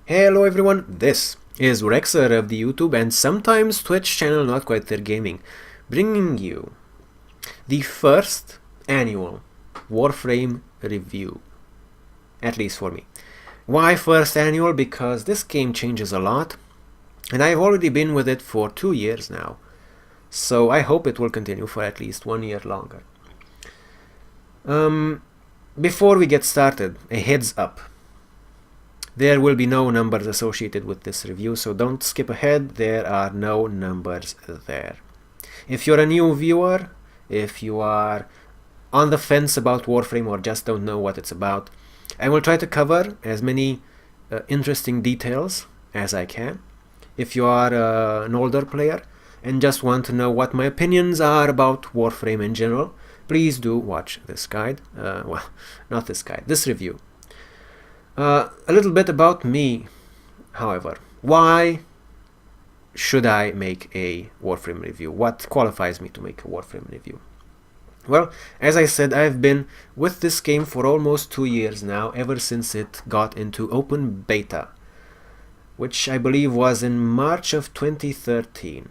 Hello everyone, this is Rexer of the YouTube and sometimes Twitch channel NotQuiteThereGaming, bringing you the first annual Warframe review, at least for me. Why first annual? Because this game changes a lot and I've already been with it for 2 years now, so I hope it will continue for at least 1 year longer. Before we get started, a heads up. There will be no numbers associated with this review, so don't skip ahead. There are no numbers there. If you're a new viewer, if you are on the fence about Warframe or just don't know what it's about, I will try to cover as many interesting details as I can. If you are an older player and just want to know what my opinions are about Warframe in general, please do watch this guide. Well, not this guide, this review. A little bit about me, however. Why should I make a Warframe review? What qualifies me to make a Warframe review? Well, as I said, I've been with this game for almost 2 years now, ever since it got into open beta, which I believe was in March of 2013.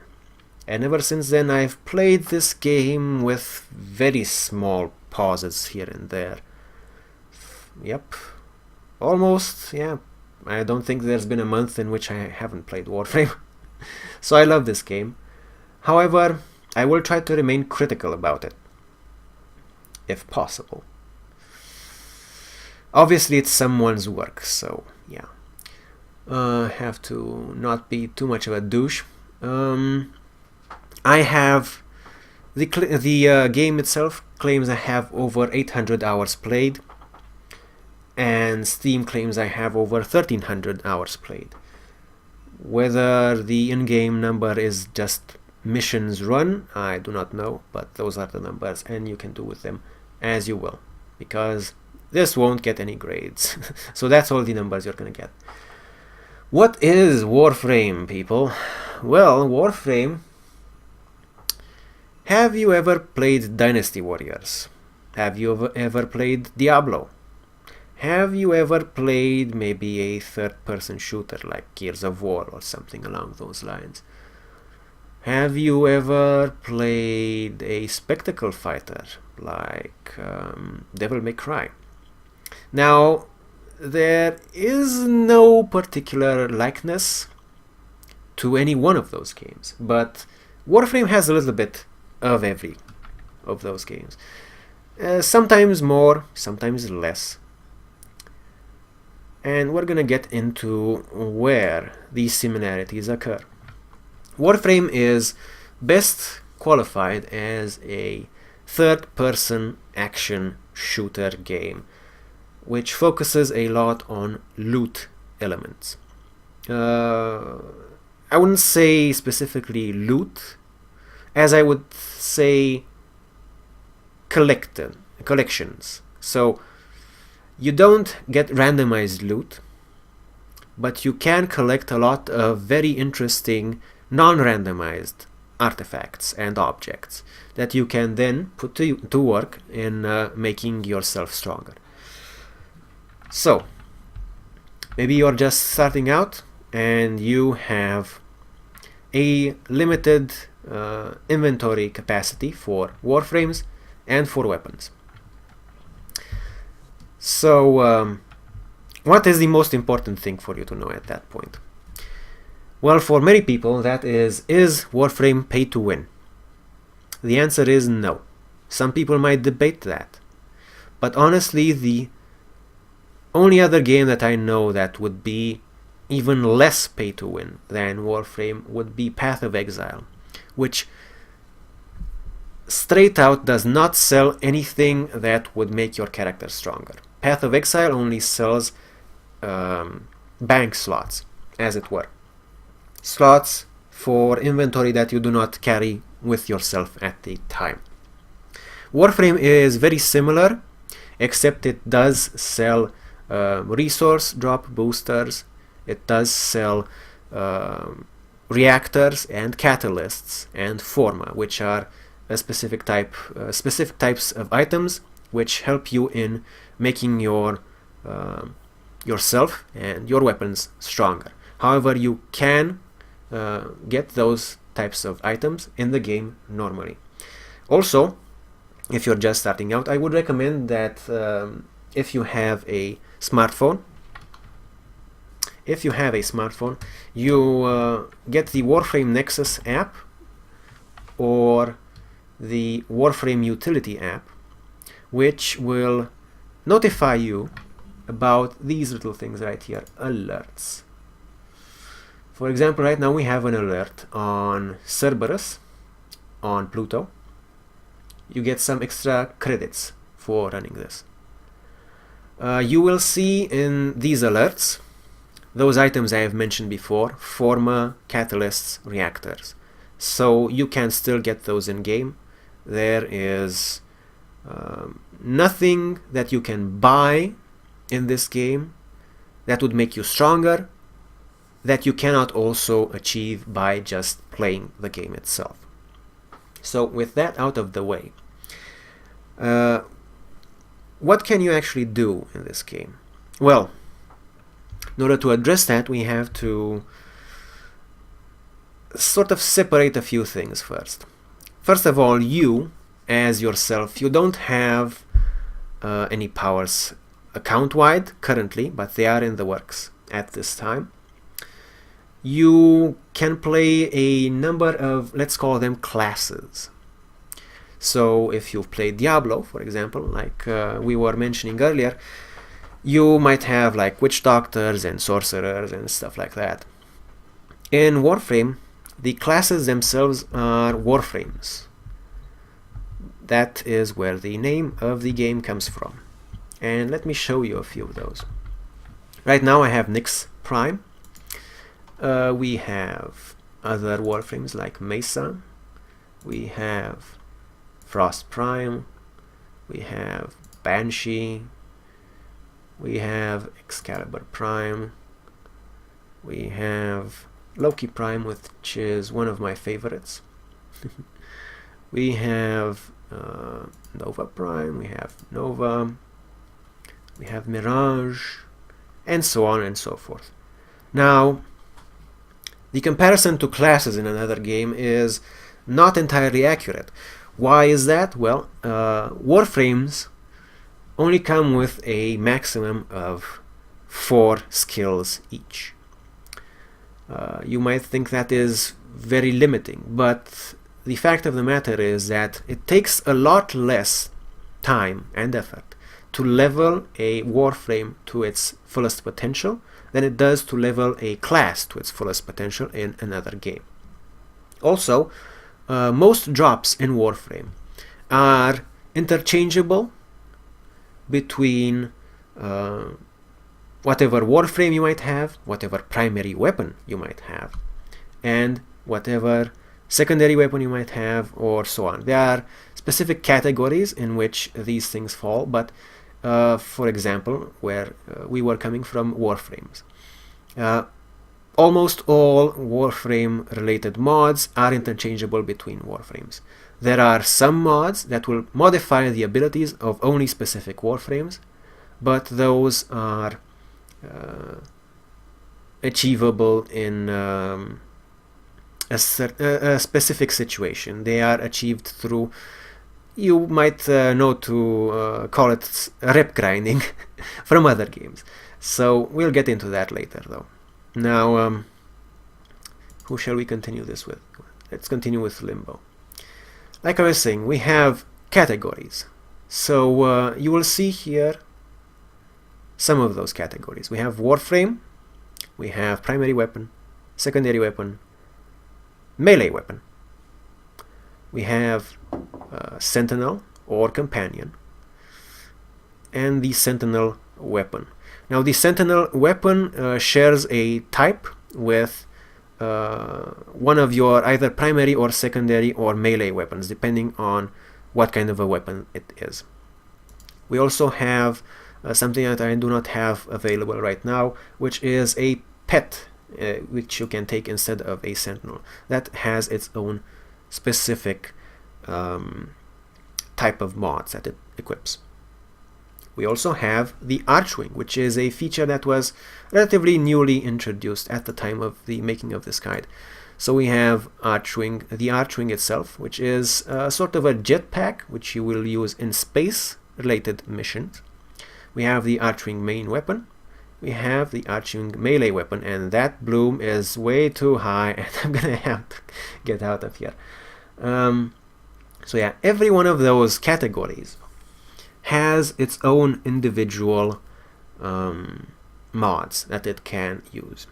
And ever since then I've played this game with very small pauses here and there. Yep. Almost, yeah. I don't think there's been a month in which I haven't played Warframe. So I love this game. However, I will try to remain critical about it, if possible. Obviously it's someone's work, so yeah. Have to not be too much of a douche. I have the game itself claims I have over 800 hours played, and Steam claims I have over 1300 hours played. Whether the in-game number is just missions run, I do not know, but those are the numbers and you can do with them as you will, because this won't get any grades. So that's all the numbers you're gonna get. What is Warframe, people? Well, Warframe... Have you ever played Dynasty Warriors? Have you ever played Diablo? Have you ever played maybe a third-person shooter like Gears of War or something along those lines? Have you ever played a spectacle fighter like Devil May Cry? Now, there is no particular likeness to any one of those games, but Warframe has a little bit of every of those games. Sometimes more, sometimes less. And we're gonna get into where these similarities occur. Warframe is best qualified as a third-person action shooter game, which focuses a lot on loot elements. I wouldn't say specifically loot, as I would say collections. So you don't get randomized loot, but you can collect a lot of very interesting non-randomized artifacts and objects that you can then put to work in making yourself stronger. So maybe you're just starting out and you have a limited inventory capacity for warframes and for weapons. So what is the most important thing for you to know at that point? Well, for many people that is Warframe pay to win? The answer is no. Some people might debate that, but honestly the only other game that I know that would be even less pay to win than Warframe would be Path of Exile, which straight out does not sell anything that would make your character stronger. Path of Exile only sells bank slots, as it were. Slots for inventory that you do not carry with yourself at the time. Warframe is very similar, except it does sell resource drop boosters. It does sell reactors and catalysts and forma, which are a specific types of items which help you in making your yourself and your weapons stronger. However, you can get those types of items in the game normally. Also, if you're just starting out, I would recommend that if you have a smartphone, you get the Warframe Nexus app or the Warframe Utility app, which will notify you about these little things right here, alerts. For example, right now we have an alert on Cerberus, on Pluto. You get some extra credits for running this. You will see in these alerts those items I have mentioned before: Forma, Catalysts, Reactors. So you can still get those in game. There is nothing that you can buy in this game that would make you stronger that you cannot also achieve by just playing the game itself. So with that out of the way, what can you actually do in this game? Well, in order to address that, we have to sort of separate a few things first. First of all, you as yourself, you don't have any powers account-wide currently, but they are in the works at this time. You can play a number of, let's call them, classes. So if you've played Diablo, for example, like we were mentioning earlier, you might have like witch doctors and sorcerers and stuff like that. In Warframe, the classes themselves are Warframes. That is where the name of the game comes from. And let me show you a few of those. Right now I have Nyx Prime. We have other Warframes like Mesa. We have Frost Prime. We have Banshee. We have Excalibur Prime. We have Loki Prime, which is one of my favorites. We have Nova Prime. We have Nova. We have Mirage, and so on and so forth. Now, the comparison to classes in another game is not entirely accurate. Why is that? Well, Warframes only come with a maximum of 4 skills each. You might think that is very limiting, but the fact of the matter is that it takes a lot less time and effort to level a Warframe to its fullest potential than it does to level a class to its fullest potential in another game. Also, most drops in Warframe are interchangeable between whatever Warframe you might have, whatever primary weapon you might have, and whatever secondary weapon you might have, or so on. There are specific categories in which these things fall, but for example, where we were coming from, Warframes. Almost all Warframe related mods are interchangeable between Warframes. There are some mods that will modify the abilities of only specific Warframes, but those are achievable in a specific situation. They are achieved through, you might know to call it rep grinding from other games. So we'll get into that later though. Now, who shall we continue this with? Let's continue with Limbo. Like I was saying, we have categories. So you will see here some of those categories. We have Warframe, we have primary weapon, secondary weapon, melee weapon. We have Sentinel or Companion, and the Sentinel weapon. Now the Sentinel weapon shares a type with one of your either primary or secondary or melee weapons, depending on what kind of a weapon it is. We also have something that I do not have available right now, which is a pet, which you can take instead of a Sentinel. That has its own specific type of mods that it equips. We also have the Archwing, which is a feature that was relatively newly introduced at the time of the making of this guide. So we have Archwing, the Archwing itself, which is sort of a jetpack, which you will use in space-related missions. We have the Archwing main weapon. We have the Archwing melee weapon, and that bloom is way too high, and I'm gonna have to get out of here. So yeah, every one of those categories has its own individual mods that it can use.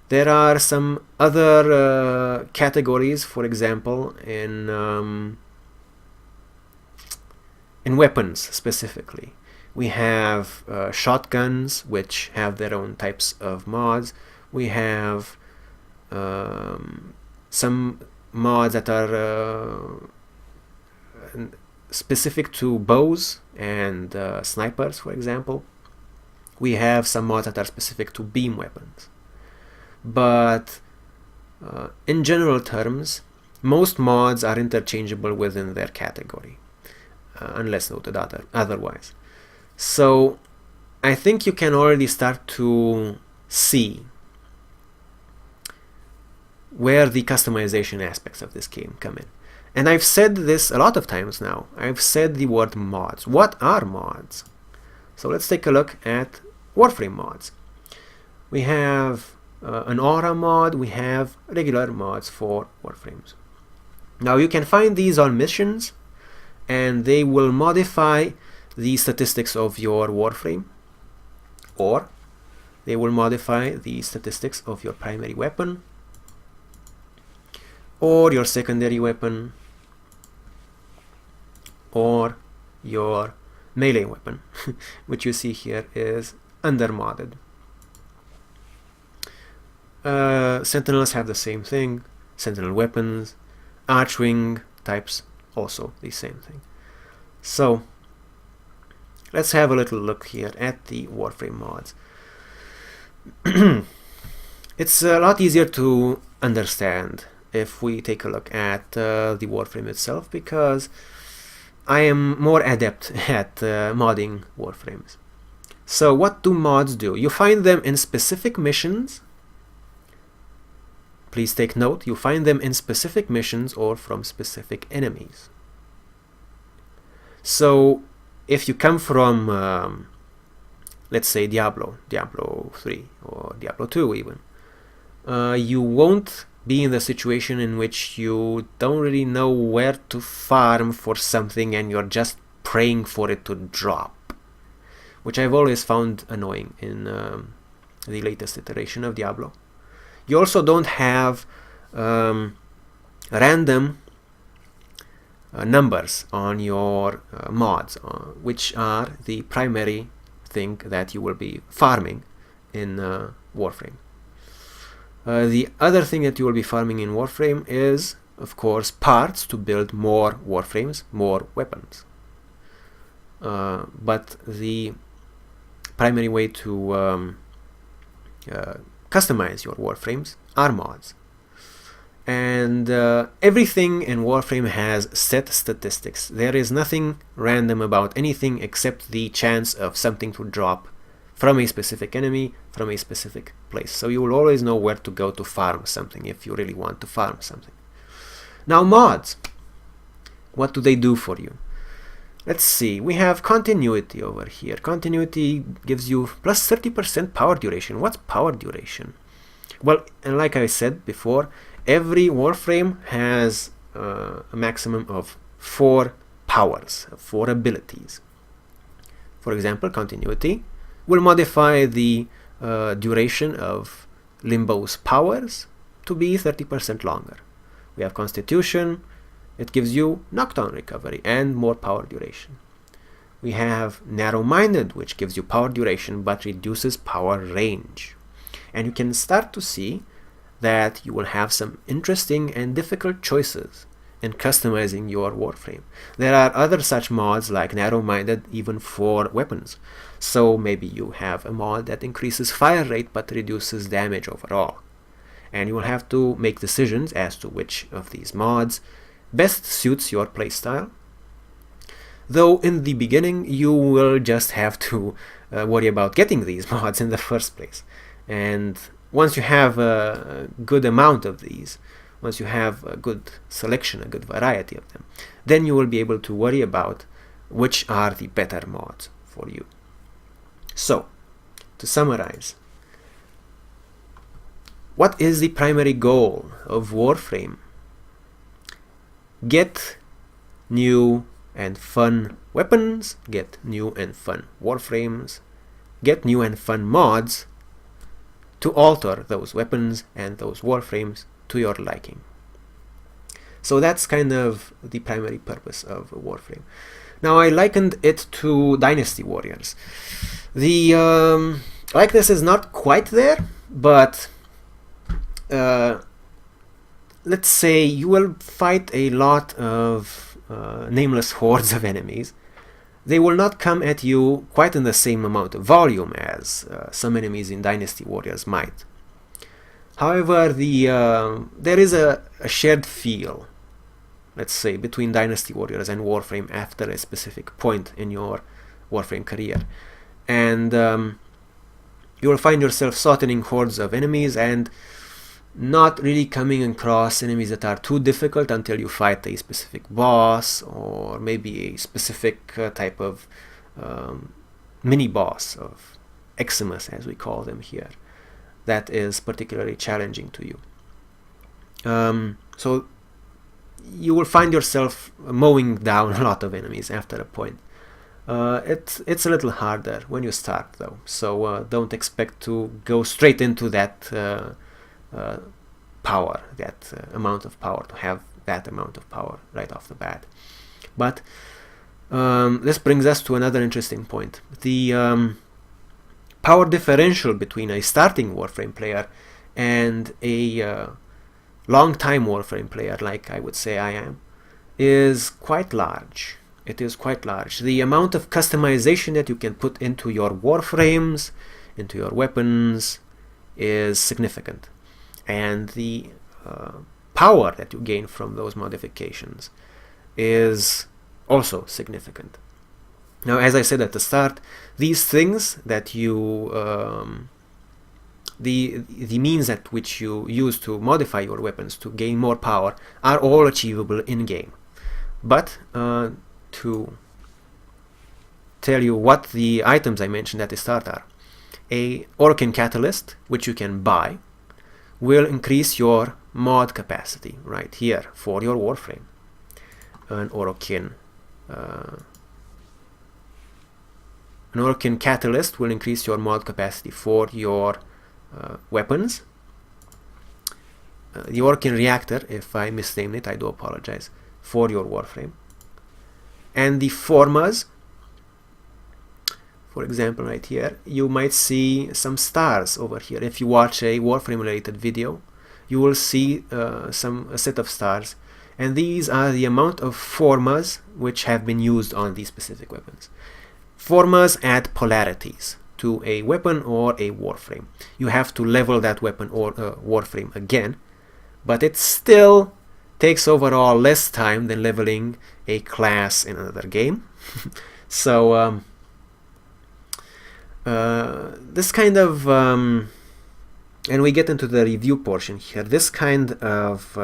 There are some other categories, for example, in weapons specifically. We have shotguns, which have their own types of mods. We have some mods that are specific to bows and snipers, for example. We have some mods that are specific to beam weapons. But in general terms, most mods are interchangeable within their category, unless noted otherwise. So I think you can already start to see where the customization aspects of this game come in. And I've said this a lot of times now. I've said the word mods. What are mods? So let's take a look at Warframe mods. We have an aura mod, we have regular mods for Warframes. Now you can find these on missions, and they will modify the statistics of your Warframe, or they will modify the statistics of your primary weapon, or your secondary weapon, or your melee weapon, which you see here is undermodded. Sentinels have the same thing, Sentinel weapons, Archwing types also the same thing. So let's have a little look here at the Warframe mods. It's a lot easier to understand if we take a look at the Warframe itself, because I am more adept at modding Warframes. So what do mods do? You find them in specific missions. Please take note, you find them in specific missions or from specific enemies. So if you come from, let's say Diablo 3 or Diablo 2 even, you won't be in the situation in which you don't really know where to farm for something and you're just praying for it to drop, which I've always found annoying in the latest iteration of Diablo. You also don't have random numbers on your mods, which are the primary thing that you will be farming in Warframe. The other thing that you will be farming in Warframe is, of course, parts to build more Warframes, more weapons. But the primary way to customize your Warframes are mods. And everything in Warframe has set statistics. There is nothing random about anything except the chance of something to drop from a specific enemy, from a specific place. So you will always know where to go to farm something if you really want to farm something. Now mods, what do they do for you? Let's see, we have continuity over here. Continuity gives you plus 30% power duration. What's power duration? Well, and like I said before, every Warframe has a maximum of 4 powers, 4 abilities. For example, continuity will modify the duration of Limbo's powers to be 30% longer. We have Constitution. It gives you knockdown recovery and more power duration. We have Narrow-minded, which gives you power duration but reduces power range. And you can start to see that you will have some interesting and difficult choices in customizing your Warframe. There are other such mods like Narrow-minded even for weapons. So maybe you have a mod that increases fire rate but reduces damage overall. And you will have to make decisions as to which of these mods best suits your playstyle. though in the beginning you will just have to worry about getting these mods in the first place. And once you have a good amount of these, once you have a good selection, a good variety of them, then you will be able to worry about which are the better mods for you. So, to summarize, what is the primary goal of Warframe? Get new and fun weapons, get new and fun warframes, get new and fun mods to alter those weapons and those warframes to your liking. So that's kind of the primary purpose of Warframe. Now I likened it to Dynasty Warriors. The likeness is not quite there, but let's say you will fight a lot of nameless hordes of enemies. They will not come at you quite in the same amount of volume as some enemies in Dynasty Warriors might. However, there is a shared feel, let's say, between Dynasty Warriors and Warframe after a specific point in your Warframe career. And you will find yourself slaughtering hordes of enemies and not really coming across enemies that are too difficult until you fight a specific boss, or maybe a specific type of mini-boss of Eximus, as we call them here, that is particularly challenging to you. So you will find yourself mowing down a lot of enemies after a point. It's a little harder when you start, though, so don't expect to go straight into that power, that amount of power, to have that amount of power right off the bat. But this brings us to another interesting point. The power differential between a starting Warframe player and a long-time Warframe player, like I would say I am, is quite large. It is quite large. The amount of customization that you can put into your Warframes, into your weapons, is significant. And the power that you gain from those modifications is also significant. Now, as I said at the start, these things that you the means at which you use to modify your weapons to gain more power are all achievable in-game. But to tell you what the items I mentioned at the start are, a Orokin Catalyst, which you can buy, will increase your mod capacity right here for your Warframe. An Orokin Catalyst will increase your mod capacity for your weapons. The Orokin Reactor, if I misnamed it, I do apologize, for your Warframe. And the Formas, for example, right here, you might see some stars over here. If you watch a Warframe related video, you will see a set of stars, and these are the amount of formas which have been used on these specific weapons. Formas add polarities to a weapon or a Warframe. You have to level that weapon or Warframe again, but it still takes overall less time than leveling a class in another game. So this kind of and we get into the review portion here, this kind of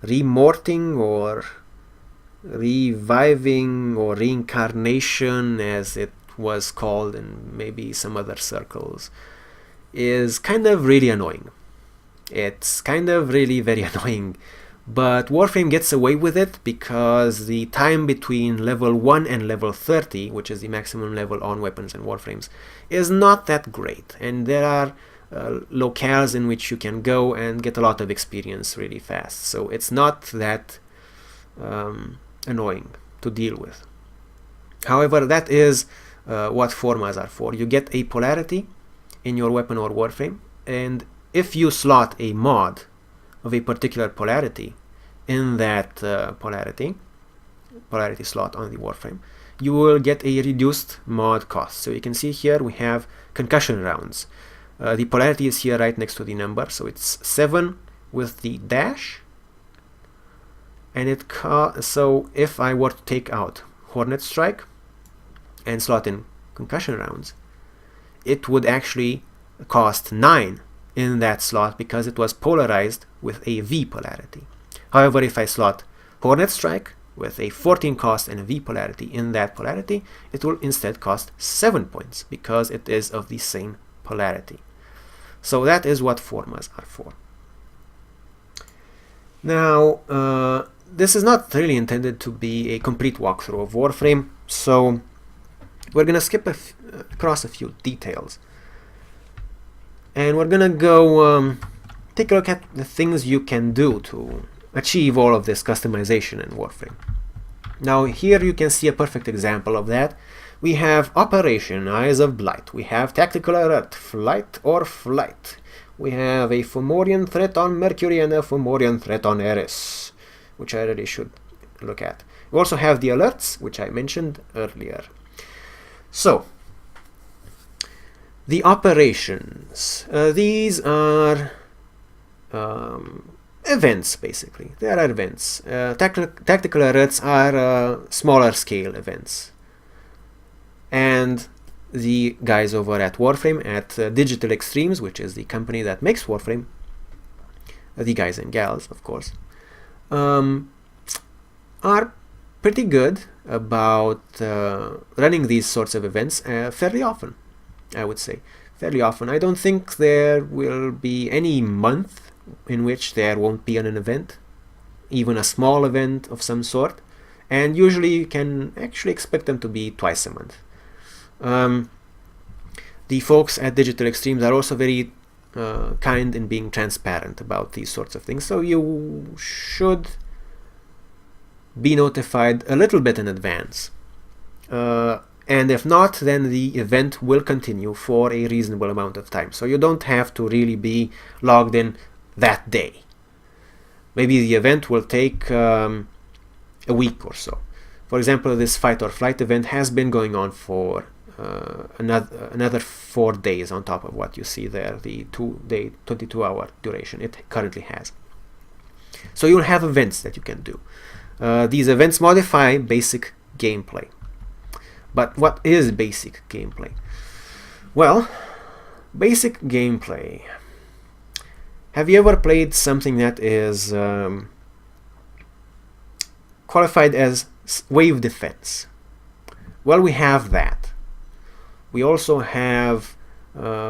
remorting or reviving or reincarnation, as it was called in maybe some other circles, is kind of really annoying. It's kind of really very annoying, but Warframe gets away with it because the time between level 1 and level 30, which is the maximum level on weapons and Warframes, is not that great, and there are locales in which you can go and get a lot of experience really fast, so it's not that annoying to deal with. However, that is what formas are for. You get a polarity in your weapon or Warframe, and if you slot a mod of a particular polarity in that polarity slot on the Warframe, you will get a reduced mod cost. So you can see here we have concussion rounds. The polarity is here right next to the number, so it's 7 with the dash, and so if I were to take out Hornet Strike and slot in concussion rounds, it would actually cost 9 in that slot because it was polarized with a V polarity. However, if I slot Hornet Strike with a 14 cost and a V polarity in that polarity, it will instead cost 7 points because it is of the same polarity. So that is what formas are for. Now, this is not really intended to be a complete walkthrough of Warframe, so we're going to skip across a few details. And we're going to go take a look at the things you can do to achieve all of this customization in Warframe. Now here you can see a perfect example of that. We have Operation Eyes of Blight. We have Tactical Alert, Flight or Flight. We have a Fomorian threat on Mercury and a Fomorian threat on Eris, which I really should look at. We also have the alerts, which I mentioned earlier. So, the operations. These are events, basically. They are events. Tactical alerts are smaller scale events. And the guys over at Warframe, at Digital Extremes, which is the company that makes Warframe, the guys and gals, of course, are pretty good about running these sorts of events fairly often, I would say. Fairly often. I don't think there will be any month in which there won't be an event, even a small event of some sort, and usually you can actually expect them to be twice a month. The folks at Digital Extremes are also very kind in being transparent about these sorts of things, so you should be notified a little bit in advance. And if not, then the event will continue for a reasonable amount of time, so you don't have to really be logged in that day. Maybe the event will take a week or so. For example, this Fight or Flight event has been going on for another 4 days on top of what you see there, the 2-day, 22-hour duration it currently has. So you'll have events that you can do. These events modify basic gameplay. But what is basic gameplay? Well, basic gameplay. Have you ever played something that is qualified as wave defense? Well, we have that. We also have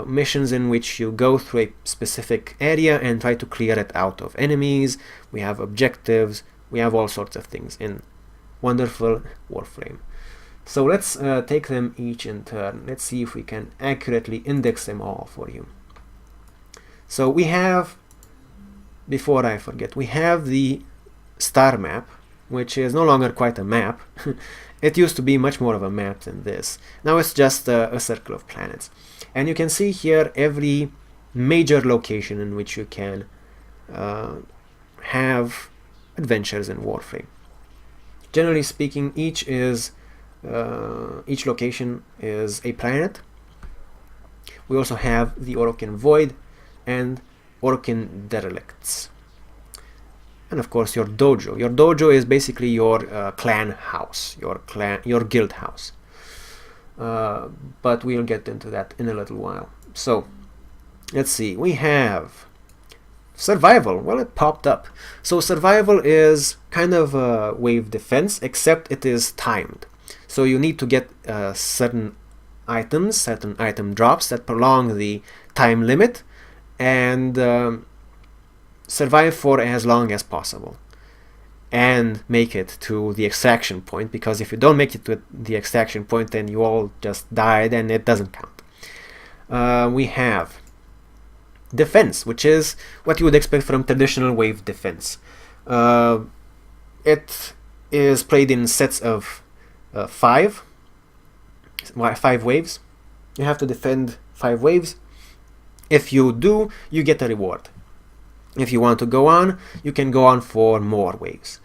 missions in which you go through a specific area and try to clear it out of enemies. We have objectives. We have all sorts of things in wonderful Warframe. So let's take them each in turn. Let's see if we can accurately index them all for you. So we have, before I forget, we have the star map, which is no longer quite a map. It used to be much more of a map than this. Now it's just a circle of planets. And you can see here every major location in which you can have adventures in Warframe. Generally speaking, each location is a planet. We also have the Orokin Void and Orokin Derelicts. And of course your dojo. Your dojo is basically your clan house, your guild house. But we'll get into that in a little while. So, let's see. We have survival. Well, it popped up. So survival is kind of a wave defense, except it is timed. So you need to get certain items, certain item drops that prolong the time limit, and survive for as long as possible and make it to the extraction point, because if you don't make it to the extraction point, then you all just died and it doesn't count. We have defense, which is what you would expect from traditional wave defense. It is played in sets of 5 waves. You have to defend 5 waves. If you do, you get a reward. If you want to go on, you can go on for more waves,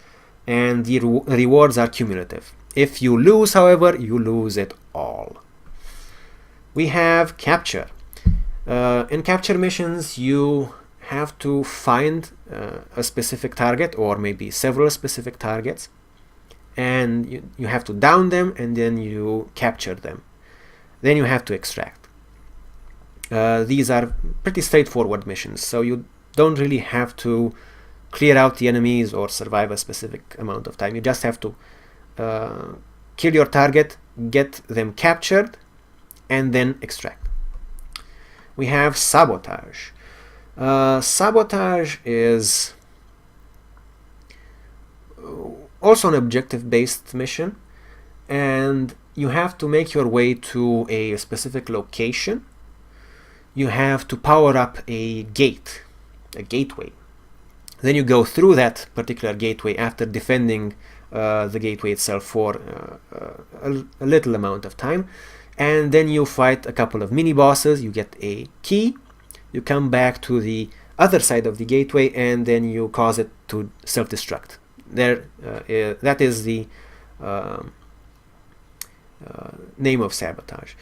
and the rewards are cumulative. If you lose, however, you lose it all. We have capture. In capture missions, you have to find a specific target, or maybe several specific targets, and you have to down them, and then you capture them. Then you have to extract. These are pretty straightforward missions, so you don't really have to clear out the enemies or survive a specific amount of time. You just have to kill your target, get them captured, and then extract. We have sabotage. Sabotage is also an objective-based mission, and you have to make your way to a specific location. You have to power up a gate, a gateway. Then you go through that particular gateway after defending the gateway itself for a little amount of time, and then you fight a couple of mini bosses. You get a key, you come back to the other side of the gateway, and then you cause it to self-destruct. That is the name of sabotage.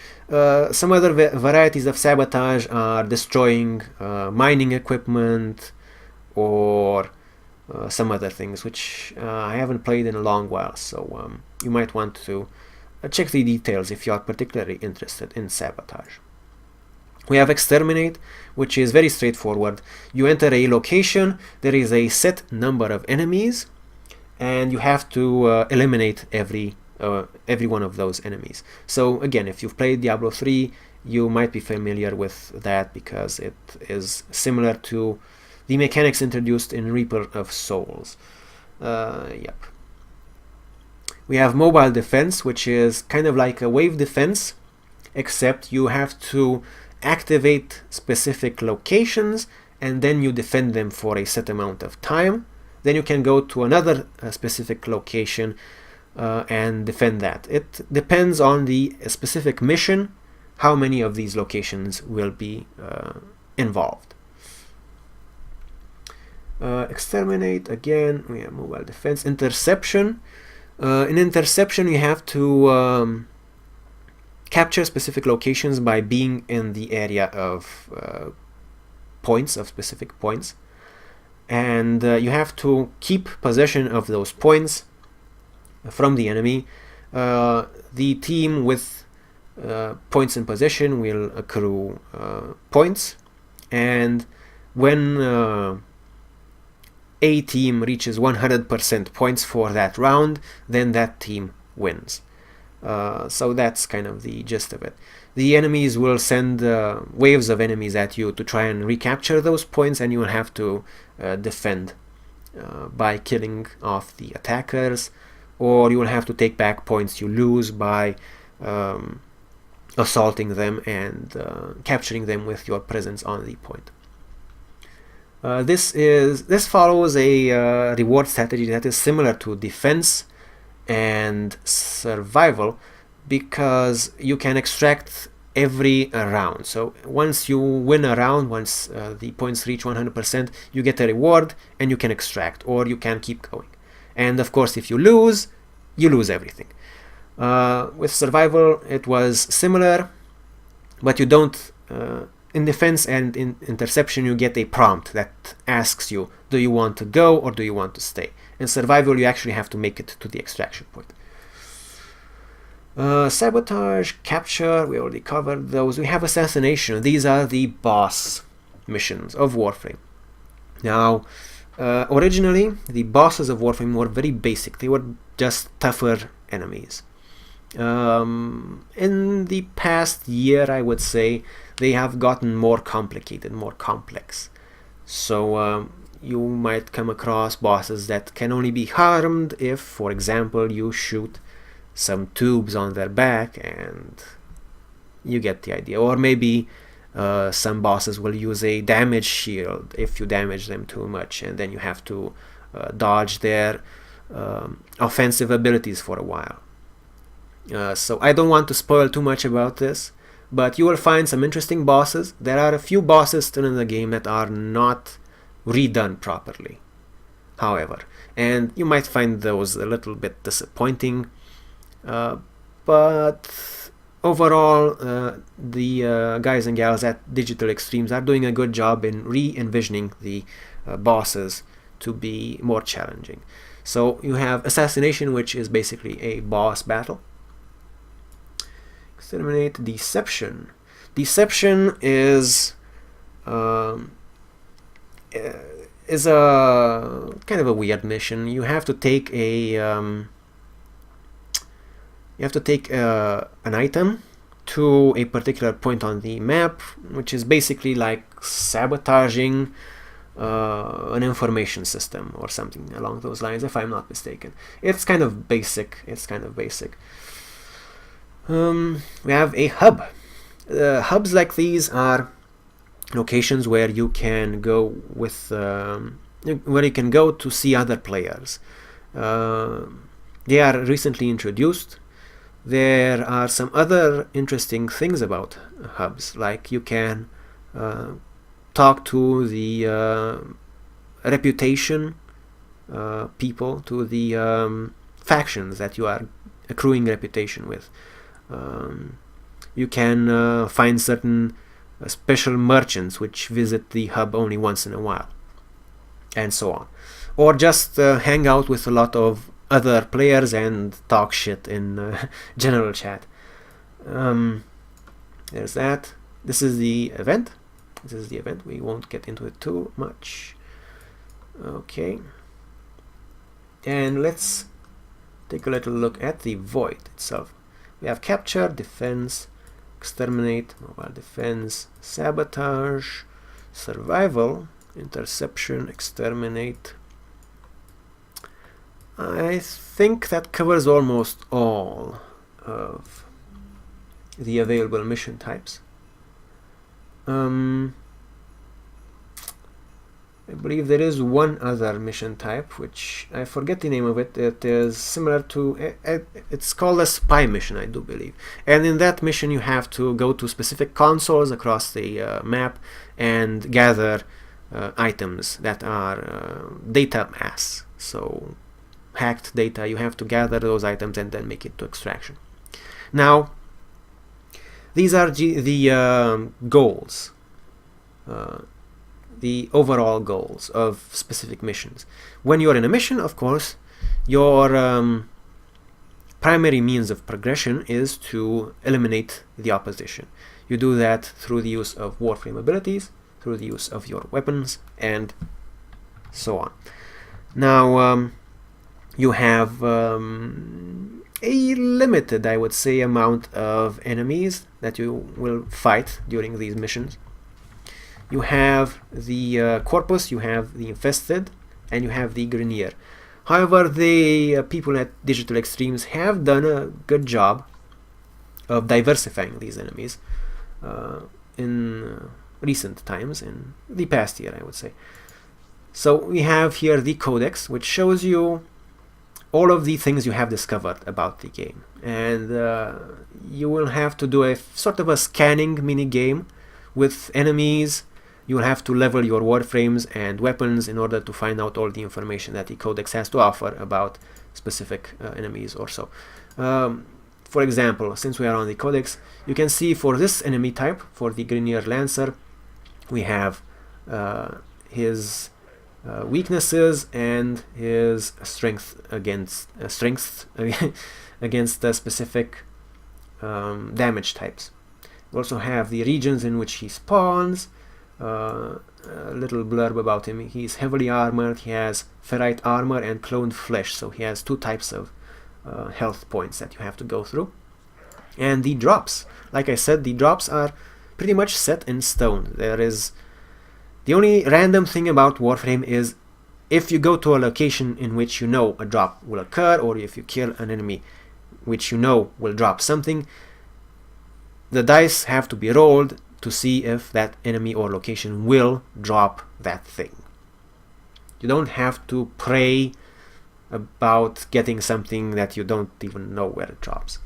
Some other varieties of sabotage are destroying mining equipment, or some other things, which I haven't played in a long while, so you might want to check the details if you are particularly interested in sabotage. We have exterminate, which is very straightforward. You enter a location, there is a set number of enemies, and you have to eliminate every one of those enemies. So again, if you've played Diablo 3, you might be familiar with that, because it is similar to the mechanics introduced in Reaper of Souls. Yep. We have mobile defense, which is kind of like a wave defense, except you have to activate specific locations, and then you defend them for a set amount of time. Then you can go to another specific location and defend that. It depends on the specific mission how many of these locations will be involved. Exterminate, again, we have mobile defense. Interception. In interception, you have to capture specific locations by being in the area of points, of specific points, and you have to keep possession of those points from the enemy. The team with points in possession will accrue points, and when a team reaches 100% points for that round, then that team wins. So that's kind of the gist of it. The enemies will send waves of enemies at you to try and recapture those points, and you will have to defend by killing off the attackers, or you will have to take back points you lose by assaulting them and capturing them with your presence on the point. This follows a reward strategy that is similar to defense and survival, because you can extract every round. So once you win a round, once the points reach 100%, you get a reward and you can extract, or you can keep going. And of course, if you lose everything. With survival, it was similar, but you don't. In defense and in interception, you get a prompt that asks you, do you want to go or do you want to stay? In survival, you actually have to make it to the extraction point. Sabotage, capture, we already covered those. We have assassination. These are the boss missions of Warframe. Now, originally, the bosses of Warframe were very basic. They were just tougher enemies. In the past year, I would say, they have gotten more complicated, more complex. So you might come across bosses that can only be harmed if, for example, you shoot some tubes on their back, and you get the idea. Or maybe some bosses will use a damage shield if you damage them too much, and then you have to dodge their offensive abilities for a while. So I don't want to spoil too much about this, but you will find some interesting bosses. There are a few bosses still in the game that are not redone properly, however, and you might find those a little bit disappointing, but overall, the guys and gals at Digital Extremes are doing a good job in re-envisioning the bosses to be more challenging. So you have Assassination, which is basically a boss battle. Exterminate. Deception. Deception is a kind of a weird mission. You have to take a an item to a particular point on the map, which is basically like sabotaging an information system or something along those lines, if I'm not mistaken. It's kind of basic. We have a hub. Hubs like these are locations where you can go with where you can go to see other players. They are recently introduced. There are some other interesting things about hubs, like you can talk to the reputation people, to the factions that you are accruing reputation with. You can find certain special merchants which visit the hub only once in a while, and so on. Or just hang out with a lot of other players and talk shit in general chat. There's that. This is the event. We won't get into it too much. Okay. And let's take a little look at the void itself. We have capture, defense, exterminate, mobile defense, sabotage, survival, interception, exterminate. I think that covers almost all of the available mission types. I believe there is one other mission type, which I forget the name of it. It is similar to, it's called a spy mission, I do believe. And in that mission you have to go to specific consoles across the map and gather items that are data mass. So hacked data, you have to gather those items and then make it to extraction. Now, these are the goals, the overall goals of specific missions. When you're in a mission, of course, your primary means of progression is to eliminate the opposition. You do that through the use of Warframe abilities, through the use of your weapons, and so on. Now, you have a limited, I would say, amount of enemies that you will fight during these missions. You have the corpus, you have the infested, and you have the grenier. However, the people at Digital Extremes have done a good job of diversifying these enemies in recent times, in the past year, I would say. So we have here the codex, which shows you all of the things you have discovered about the game, and you will have to do a sort of a scanning mini game with enemies. You will have to level your warframes and weapons in order to find out all the information that the codex has to offer about specific enemies or so. For example, since we are on the codex, you can see for this enemy type, for the Grenier Lancer, we have his weaknesses and his strength against against the specific damage types. We also have the regions in which he spawns. A little blurb about him. He's heavily armored, he has ferrite armor and cloned flesh, so he has two types of health points that you have to go through. And the drops, like I said, the drops are pretty much set in stone. There is the only random thing about Warframe is if you go to a location in which you know a drop will occur, or if you kill an enemy which you know will drop something, the dice have to be rolled to see if that enemy or location will drop that thing. You don't have to pray about getting something that you don't even know where it drops,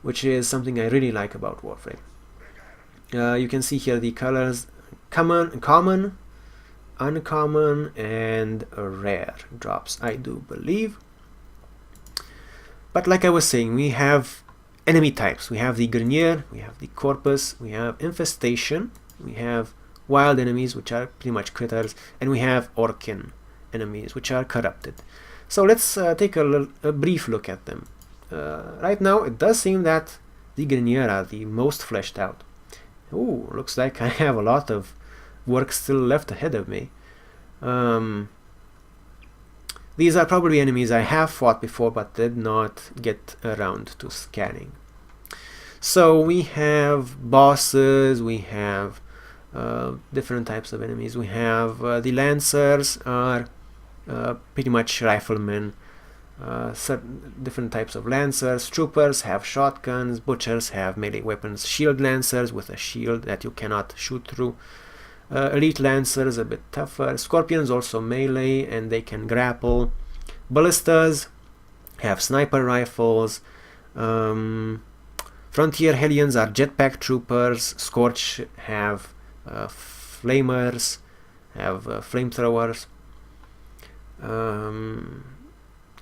which is something I really like about Warframe. You can see here the colors: common, uncommon, and rare drops, I do believe. But like I was saying, we have enemy types. We have the Grenier, we have the Corpus, we have Infestation, we have wild enemies, which are pretty much critters, and we have Orkin enemies, which are corrupted. So let's take a brief look at them. Right now, it does seem that the Grenier are the most fleshed out. Ooh, looks like I have a lot of work still left ahead of me. These are probably enemies I have fought before but did not get around to scanning. So we have bosses, we have different types of enemies. We have the Lancers are pretty much riflemen, certain different types of Lancers. Troopers have shotguns, Butchers have melee weapons, Shield Lancers with a shield that you cannot shoot through. Elite Lancers a bit tougher. Scorpions also melee and they can grapple. Ballistas have sniper rifles. Frontier Hellions are jetpack troopers. Scorch have flamers, have flamethrowers.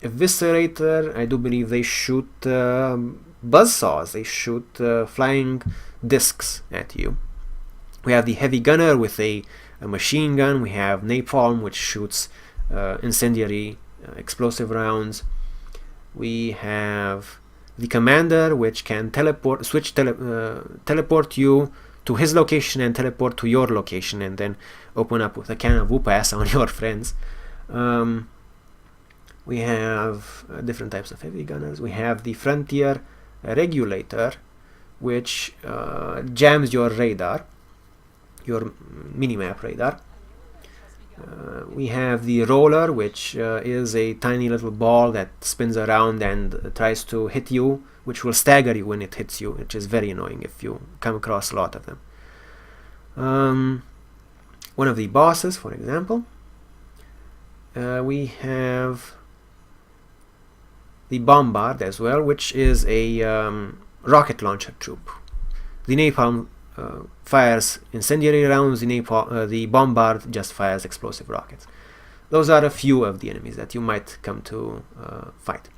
Eviscerator, I do believe they shoot buzzsaws. They shoot flying discs at you. We have the Heavy Gunner with a machine gun. We have Napalm, which shoots incendiary explosive rounds. We have the Commander, which can teleport you to his location and teleport to your location, and then open up with a can of whoop-ass on your friends. We have different types of heavy gunners. We have the Frontier Regulator, which jams your radar, your minimap radar. We have the Roller, which is a tiny little ball that spins around and tries to hit you, which will stagger you when it hits you, which is very annoying if you come across a lot of them. One of the bosses, for example, we have the Bombard as well, which is a rocket launcher troop. The Napalm fires incendiary rounds, the Bombard just fires explosive rockets. Those are a few of the enemies that you might come to fight.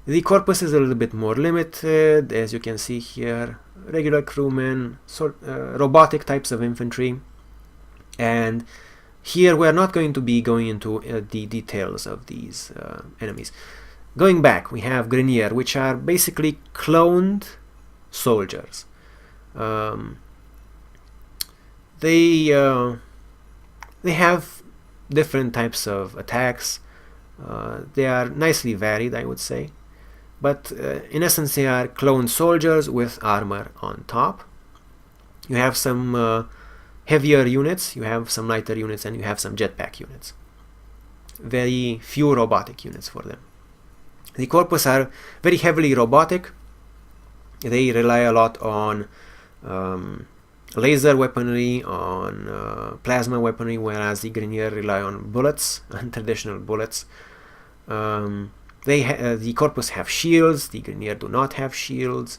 The Corpus is a little bit more limited, as you can see here. Regular crewmen, robotic types of infantry, and here we're not going to be going into the details of these enemies. Going back, we have Grenier, which are basically cloned soldiers. They have different types of attacks. They are nicely varied, I would say, but in essence they are cloned soldiers with armor on top. You have some heavier units, you have some lighter units, and you have some jetpack units. Very few robotic units for them. The Corpus are very heavily robotic. They rely a lot on laser weaponry, on plasma weaponry, whereas the Grenier rely on bullets, on traditional bullets. The Corpus have shields, the Grenier do not have shields,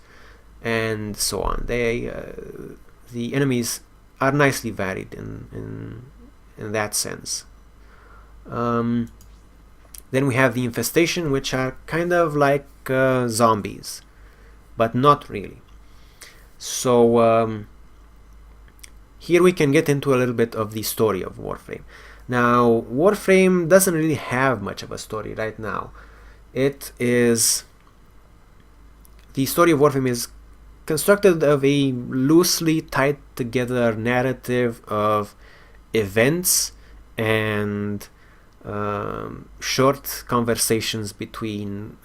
and so on. The enemies are nicely varied in that sense. Then we have the Infestation, which are kind of like zombies, but not really. So here we can get into a little bit of the story of Warframe. Now, Warframe doesn't really have much of a story right now. The story of Warframe is constructed of a loosely tied together narrative of events and short conversations between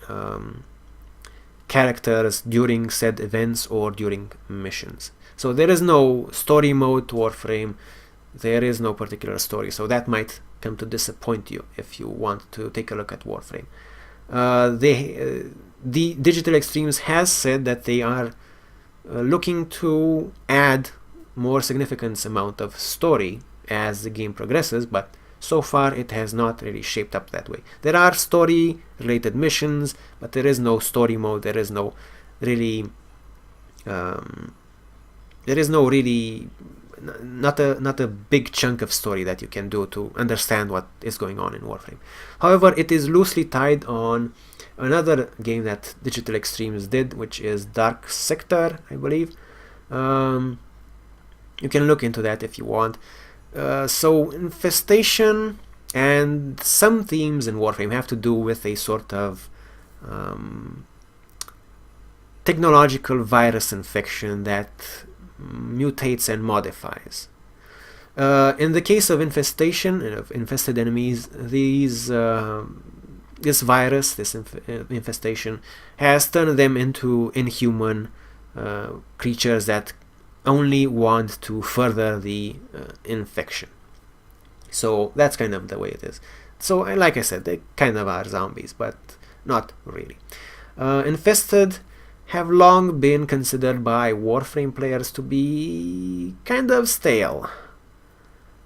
characters during said events or during missions. So there is no story mode to Warframe, there is no particular story, so that might come to disappoint you if you want to take a look at Warframe. The Digital Extremes has said that they are looking to add more significant amount of story as the game progresses, but so far it has not really shaped up that way. There are story related missions, but there is no story mode. There is no really not a big chunk of story that you can do to understand what is going on in Warframe. However, it is loosely tied on another game that Digital Extremes did, which is Dark Sector, I believe. You can look into that if you want. So infestation and some themes in Warframe have to do with a sort of technological virus infection that mutates and modifies. In the case of infestation, of infested enemies, this virus, this infestation, has turned them into inhuman creatures that only want to further the infection. So that's kind of the way it is. So, like I said, they kind of are zombies, but not really. Infested have long been considered by Warframe players to be kind of stale.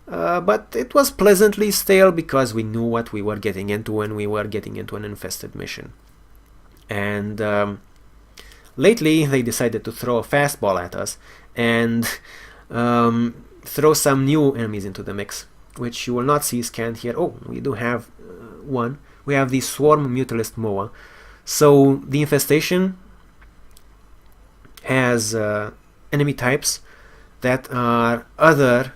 But it was pleasantly stale because we knew what we were getting into when we were getting into an infested mission. And lately they decided to throw a fastball at us and throw some new enemies into the mix, which you will not see scanned here. Oh, we do have one. We have the Swarm Mutalist Moa. So the infestation has enemy types that are other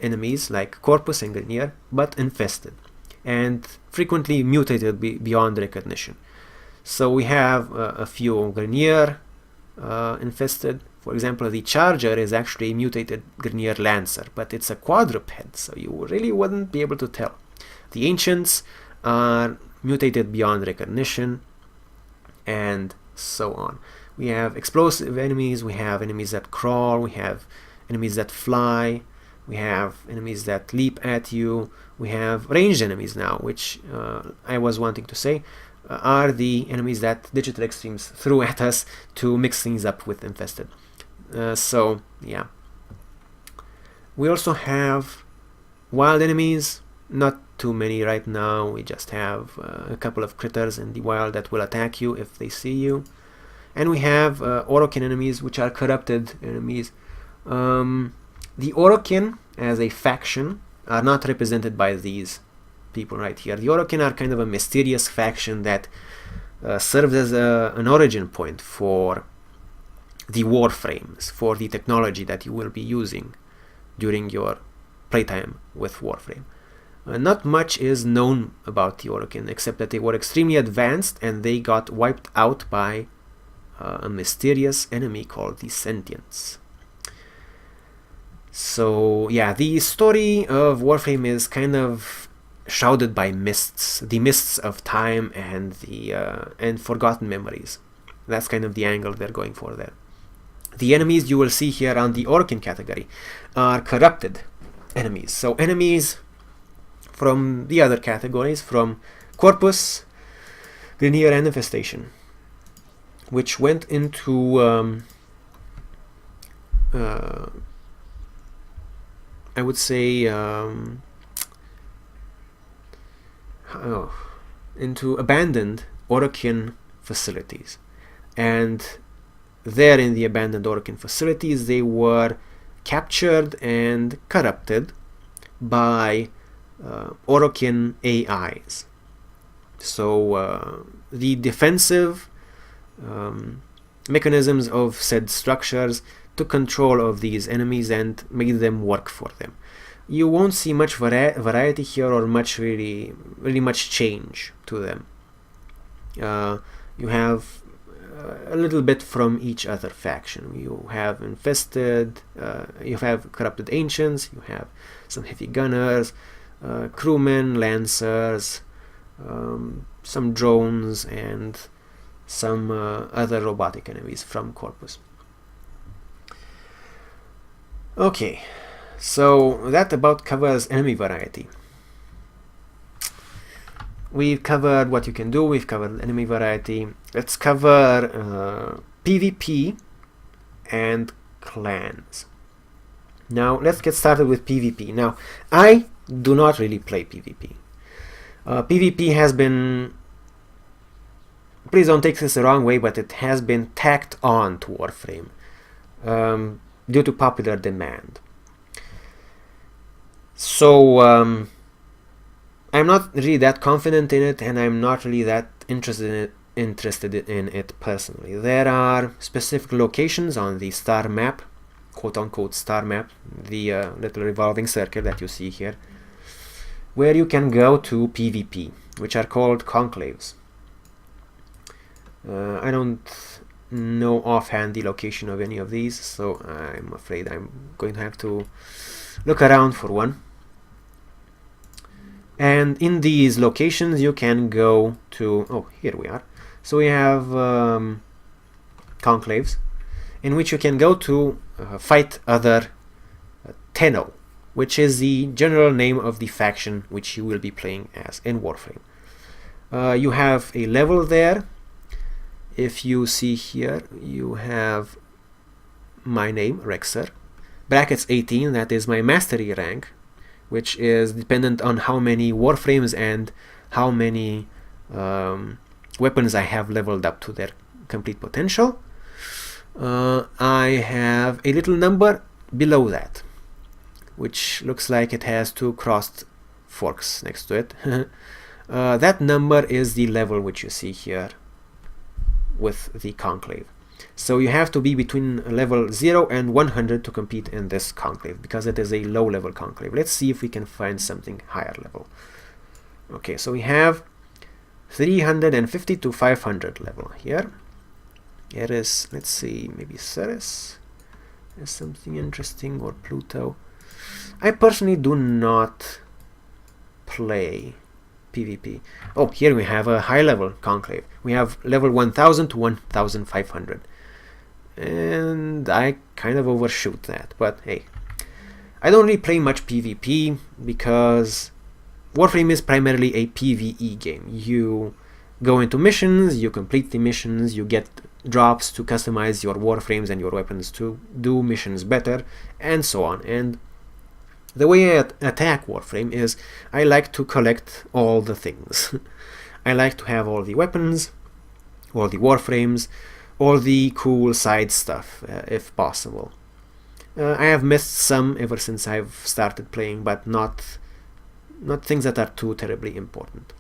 enemies like Corpus and Grineer, but infested and frequently mutated beyond recognition. So we have a few Grineer infested. For example, the Charger is actually a mutated Grineer Lancer, but it's a quadruped, so you really wouldn't be able to tell. The Ancients are mutated beyond recognition, and so on. We have explosive enemies, we have enemies that crawl, we have enemies that fly, we have enemies that leap at you, we have ranged enemies now, which I was wanting to say are the enemies that Digital Extremes threw at us to mix things up with infested. So yeah, we also have wild enemies, not too many right now. We just have a couple of critters in the wild that will attack you if they see you, and we have Orokin enemies, which are corrupted enemies. The Orokin as a faction are not represented by these people right here. The Orokin are kind of a mysterious faction that serves as an origin point for the Warframes, for the technology that you will be using during your playtime with Warframe. Not much is known about the Orokin, except that they were extremely advanced and they got wiped out by a mysterious enemy called the Sentients. So yeah, the story of Warframe is kind of shrouded by mists, the mists of time and the and forgotten memories. That's kind of the angle they're going for there. The enemies you will see here on the Orokin category are corrupted enemies. So enemies from the other categories, from Corpus, Grineer, and Infestation, which went into I would say into abandoned Orokin facilities. And there in the abandoned Orokin facilities they were captured and corrupted by Orokin AIs. So the defensive mechanisms of said structures took control of these enemies and made them work for them. You won't see much variety here or much really much change to them. You have a little bit from each other faction. You have infested, you have corrupted ancients, you have some heavy gunners, crewmen, lancers, some drones, and some other robotic enemies from Corpus. Okay, so that about covers enemy variety. We've covered what you can do, we've covered enemy variety. Let's cover PvP and clans. Now let's get started with PvP. Now I do not really play PvP. PvP has been, please don't take this the wrong way, but it has been tacked on to Warframe due to popular demand. So I'm not really that confident in it, and I'm not really that interested in it personally. There are specific locations on the star map, quote-unquote star map, the little revolving circle that you see here, where you can go to PvP, which are called conclaves. I don't know offhand the location of any of these, so I'm afraid I'm going to have to look around for one. And in these locations you can go to, oh, here we are. So we have conclaves in which you can go to fight other Tenno, which is the general name of the faction which you will be playing as in Warframe. You have a level there. If you see here, you have my name, Rexer, brackets 18, that is my mastery rank, which is dependent on how many Warframes and how many weapons I have leveled up to their complete potential. I have a little number below that, which looks like it has two crossed forks next to it. That number is the level which you see here with the conclave. So you have to be between level 0 and 100 to compete in this conclave, because it is a low level conclave. Let's see if we can find something higher level. Okay, so we have 350 to 500 level here. Here is, let's see, maybe Ceres is something interesting, or Pluto. I personally do not play PvP. Oh, here we have a high level conclave. We have level 1000 to 1500. And I kind of overshoot that, but hey, I don't really play much PvP because Warframe is primarily a PvE game. You go into missions, you complete the missions, you get drops to customize your Warframes and your weapons to do missions better, and so on. And the way I attack Warframe is I like to collect all the things. I like to have all the weapons, all the Warframes, all the cool side stuff, if possible. I have missed some ever since I've started playing, but not things that are too terribly important.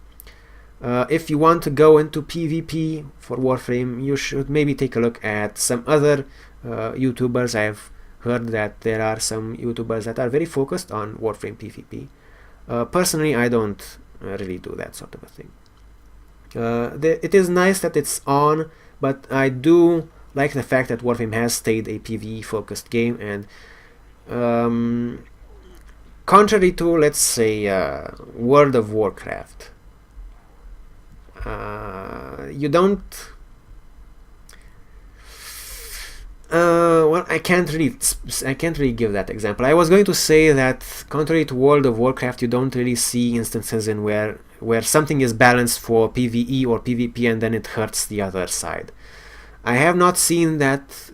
If you want to go into PvP for Warframe, you should maybe take a look at some other YouTubers. I've heard that there are some YouTubers that are very focused on Warframe PvP. Personally, I don't really do that sort of a thing. It is nice that it's on, but I do like the fact that Warframe has stayed a PvE focused game, and contrary to, let's say, World of Warcraft, you don't well, I can't really give that example. I was going to say that contrary to World of Warcraft, you don't really see instances in where something is balanced for PvE or PvP and then it hurts the other side. I have not seen that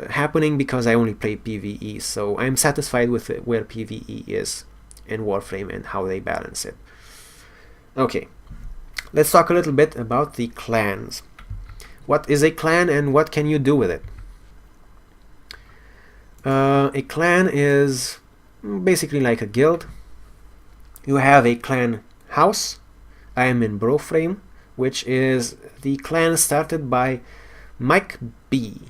happening because I only play PvE, so I'm satisfied with where PvE is in Warframe and how they balance it. Okay, let's talk a little bit about the clans. What is a clan and what can you do with it? A clan is basically like a guild. You have a clan house. I am in Warframe, which is the clan started by Mike B,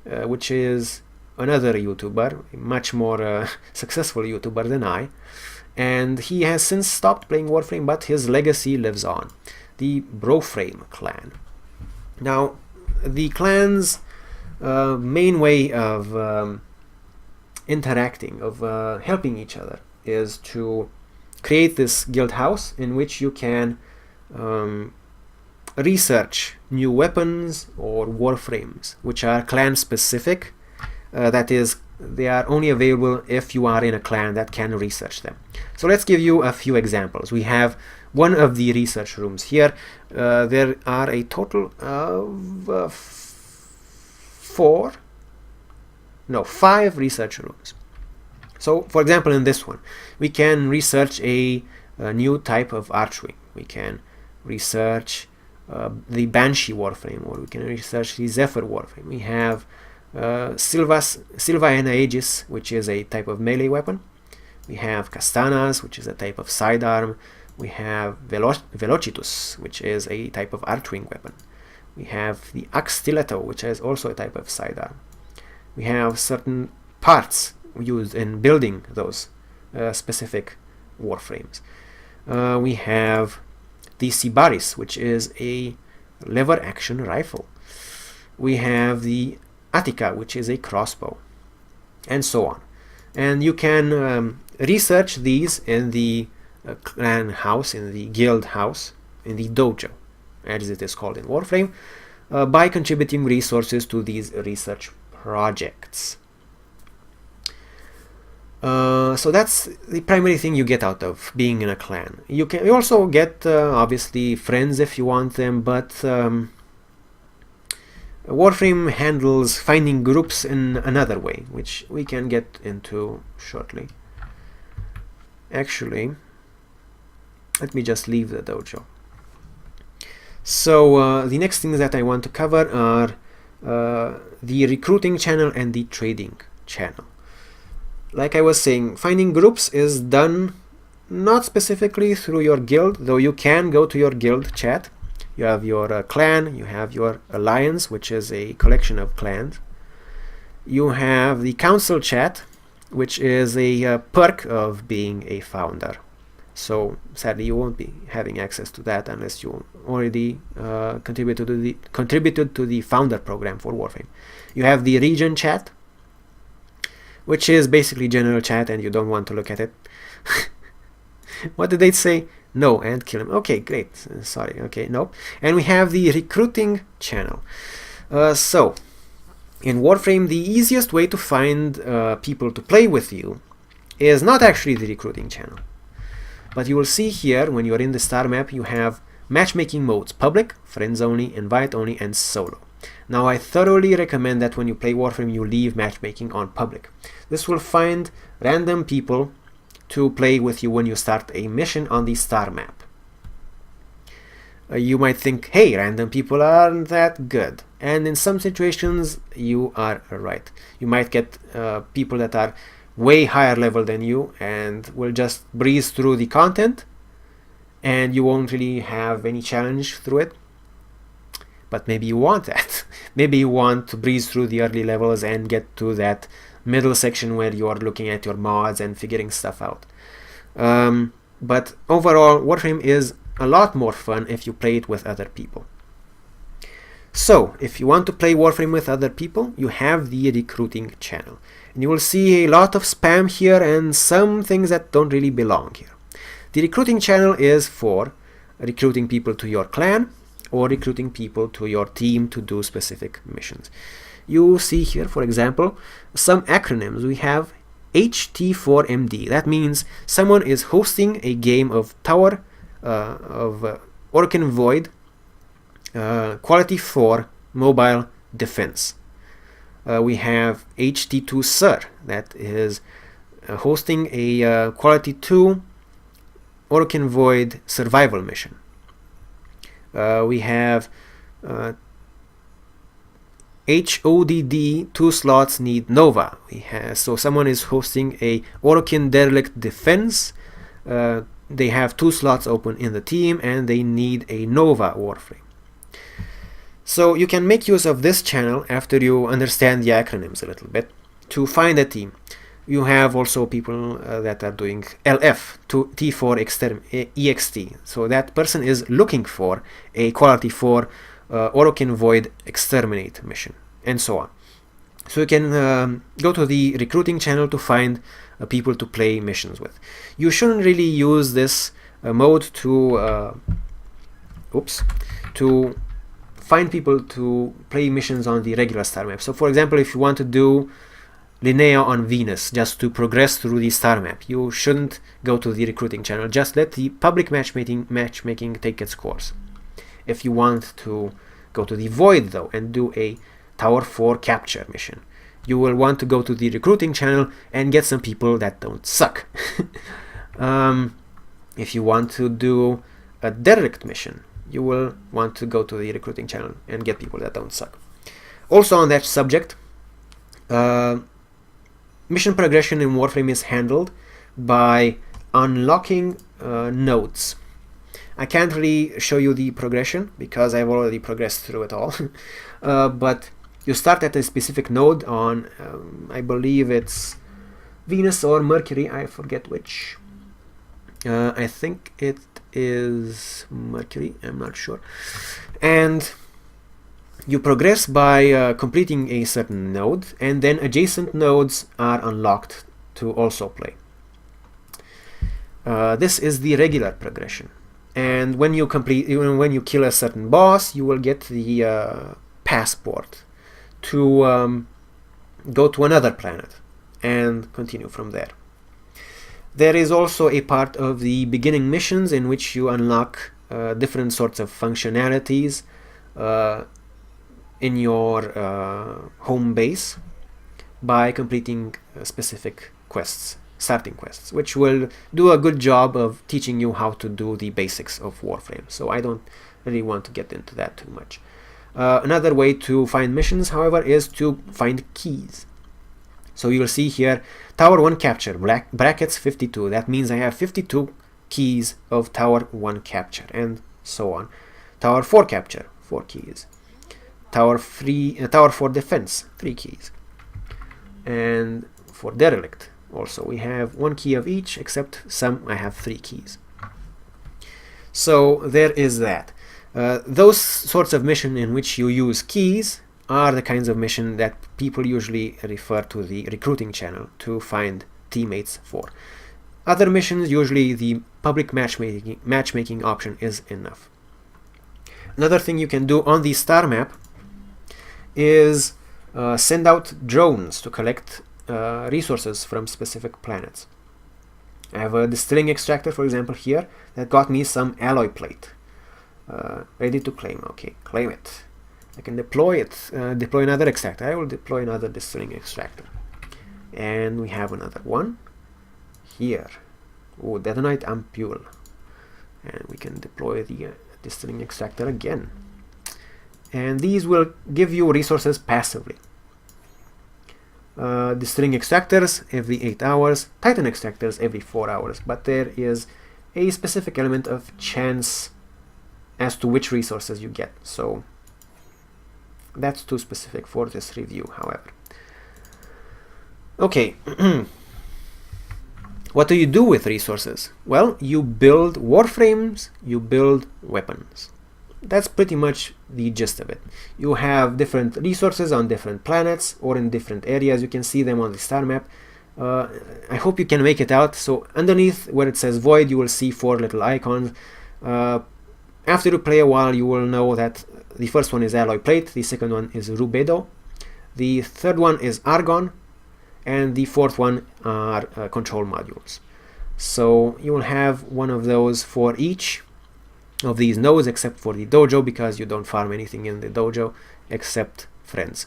which is another YouTuber, a much more successful YouTuber than I, and he has since stopped playing Warframe, but his legacy lives on. The Warframe clan. Now, the clan's main way of interacting, of helping each other, is to create this guild house in which you can research new weapons or Warframes, which are clan specific. That is, they are only available if you are in a clan that can research them. So let's give you a few examples. We have one of the research rooms here. There are a total of 5 research rooms. So, for example, in this one, we can research a new type of archwing. We can research the Banshee Warframe, or we can research the Zephyr Warframe. We have Silva and Aegis, which is a type of melee weapon. We have Kastanas, which is a type of sidearm. We have Velocitus, which is a type of Archwing weapon. We have the Axe Stiletto, which is also a type of sidearm. We have certain parts used in building those specific warframes. We have the Sibaris, which is a lever action rifle. We have the Attica, which is a crossbow, and so on. And you can research these in the clan house, in the guild house, in the dojo, as it is called in Warframe, by contributing resources to these research projects. So that's the primary thing you get out of being in a clan. You also get obviously friends if you want them, but Warframe handles finding groups in another way, which we can get into shortly. Actually, let me just leave the dojo. So the next things that I want to cover are the recruiting channel and the trading channel. Like I was saying, finding groups is done not specifically through your guild, though you can go to your guild chat. You have your clan, you have your alliance, which is a collection of clans. You have the council chat, which is a perk of being a founder. So sadly you won't be having access to that unless you already contributed to the founder program for Warframe. You have the region chat, which is basically general chat and you don't want to look at it. What did they say? No, and kill him. Okay, great. Sorry. Okay, no. And we have the recruiting channel. So in Warframe, the easiest way to find people to play with you is not actually the recruiting channel. But you will see here, when you're in the star map, you have matchmaking modes: public, friends only, invite only, and solo. Now I thoroughly recommend that when you play Warframe you leave matchmaking on public. This will find random people to play with you when you start a mission on the star map. You might think, hey, random people aren't that good. And in some situations you are right. You might get people that are way higher level than you and will just breeze through the content and you won't really have any challenge through it. But maybe you want that. Maybe you want to breeze through the early levels and get to that middle section where you are looking at your mods and figuring stuff out. But overall, Warframe is a lot more fun if you play it with other people. So, if you want to play Warframe with other people, you have the recruiting channel. And you will see a lot of spam here and some things that don't really belong here. The recruiting channel is for recruiting people to your clan, or recruiting people to your team to do specific missions. You see here, for example, some acronyms. We have HT4MD. That means someone is hosting a game of Tower of Orcan Void Quality 4 Mobile Defense. We have HT2 Sir. That is hosting a Quality 2 Orcan Void Survival mission. We have HODD, 2 slots need Nova. So someone is hosting a Orokin Derelict Defense. They have 2 slots open in the team and they need a Nova Warframe. So you can make use of this channel after you understand the acronyms a little bit to find a team. You have also people that are doing LF to T4 EXT. So that person is looking for a Quality 4 Orokin Void Exterminate mission, and so on. So you can go to the recruiting channel to find people to play missions with. You shouldn't really use this mode to find people to play missions on the regular star map. So for example, if you want to do Linnea on Venus just to progress through the star map, you shouldn't go to the recruiting channel. Just let the public matchmaking take its course. If you want to go to the Void though and do a Tower 4 capture mission, you will want to go to the recruiting channel and get some people that don't suck. If you want to do a derelict mission, you will want to go to the recruiting channel and get people that don't suck. Also on that subject, mission progression in Warframe is handled by unlocking nodes. I can't really show you the progression because I've already progressed through it all. But you start at a specific node on, I believe it's Venus or Mercury, I forget which. I think it is Mercury, I'm not sure. And you progress by completing a certain node, and then adjacent nodes are unlocked to also play. This is the regular progression. And when you kill a certain boss, you will get the passport to go to another planet and continue from there. There is also a part of the beginning missions in which you unlock different sorts of functionalities in your home base by completing specific quests, starting quests, which will do a good job of teaching you how to do the basics of Warframe. So I don't really want to get into that too much. Another way to find missions, however, is to find keys. So you'll see here, Tower 1 capture, brackets 52. That means I have 52 keys of Tower 1 capture, and so on. Tower 4 capture, 4 keys. Tower 4 defense, 3 keys. And for derelict, also, we have 1 key of each, except some I have 3 keys. So there is that. Those sorts of mission in which you use keys are the kinds of mission that people usually refer to the recruiting channel to find teammates for. Other missions, usually the public matchmaking option is enough. Another thing you can do on the star map is send out drones to collect resources from specific planets. I have a distilling extractor, for example, here that got me some alloy plate. Ready to claim. Okay, claim it. I can deploy it. Deploy another extractor. I will deploy another distilling extractor. And we have another one here. Oh, detonite ampule. And we can deploy the distilling extractor again. And these will give you resources passively. Distilling extractors every 8 hours, Titan extractors every 4 hours, but there is a specific element of chance as to which resources you get, so that's too specific for this review, however. Okay, what do you do with resources? Well, you build warframes, you build weapons. That's pretty much the gist of it. You have different resources on different planets or in different areas. You can see them on the star map. I hope you can make it out. So underneath where it says void, you will see 4 little icons. After you play a while, you will know that the first one is alloy plate, the second one is rubedo, the third one is argon, and the fourth one are control modules. So you will have one of those for each of these nodes, except for the dojo, because you don't farm anything in the dojo except friends.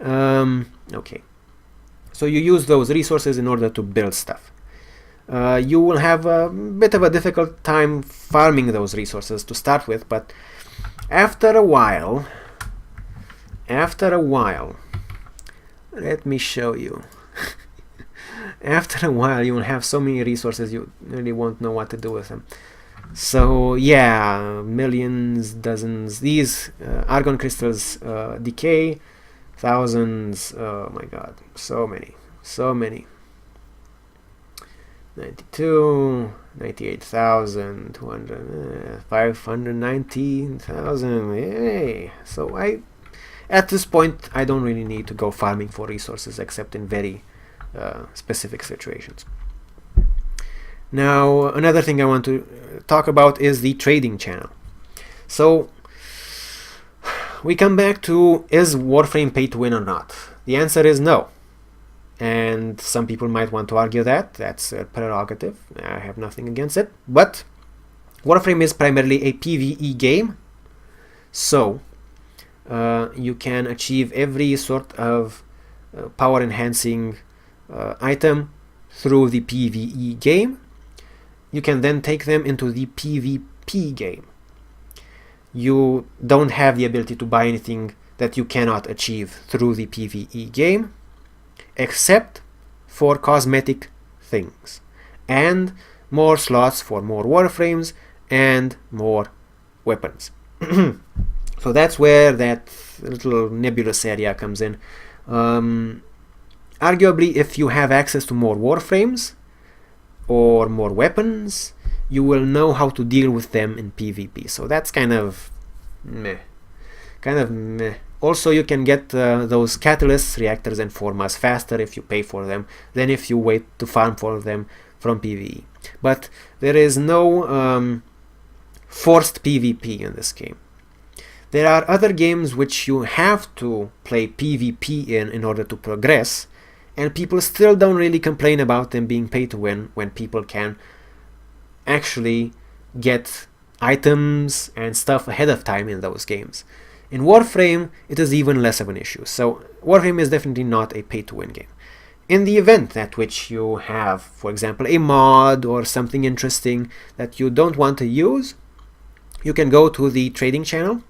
Okay, so you use those resources in order to build stuff. You will have a bit of a difficult time farming those resources to start with, but after a while, let me show you. After a while, you will have so many resources you really won't know what to do with them. So yeah, millions, dozens. These argon crystals decay, thousands. Oh my god, so many. 92, 98,000, 200, 519,000. Hey, so at this point I don't really need to go farming for resources except in very specific situations. Now, another thing I want to talk about is the trading channel. So we come back to, is Warframe pay to win or not? The answer is no. And some people might want to argue that. That's a prerogative. I have nothing against it. But Warframe is primarily a PvE game. So you can achieve every sort of power enhancing item through the PvE game. You can then take them into the PvP game. You don't have the ability to buy anything that you cannot achieve through the PvE game, except for cosmetic things and more slots for more warframes and more weapons. So that's where that little nebulous area comes in. Arguably, if you have access to more warframes or more weapons, you will know how to deal with them in PvP. So that's kind of meh. Also, you can get those catalysts, reactors, and formas faster if you pay for them than if you wait to farm for them from PvE. But there is no forced PvP in this game. There are other games which you have to play PvP in order to progress, and people still don't really complain about them being pay to win when people can actually get items and stuff ahead of time in those games. In Warframe, it is even less of an issue. So Warframe is definitely not a pay to win game. In the event at which you have, for example, a mod or something interesting that you don't want to use, you can go to the trading channel.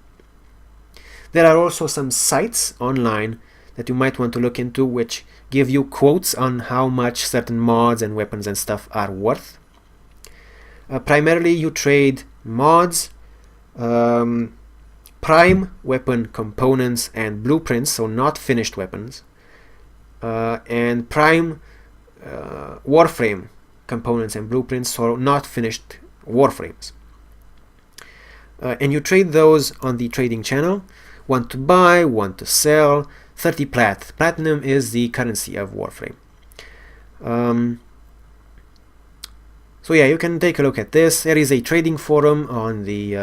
There are also some sites online that you might want to look into which give you quotes on how much certain mods and weapons and stuff are worth. Primarily you trade mods, prime weapon components and blueprints, so not finished weapons, and prime warframe components and blueprints, so not finished warframes. And you trade those on the trading channel. One to buy, one to sell. 30 plat. Platinum is the currency of Warframe. So yeah, you can take a look at this. There is a trading forum on the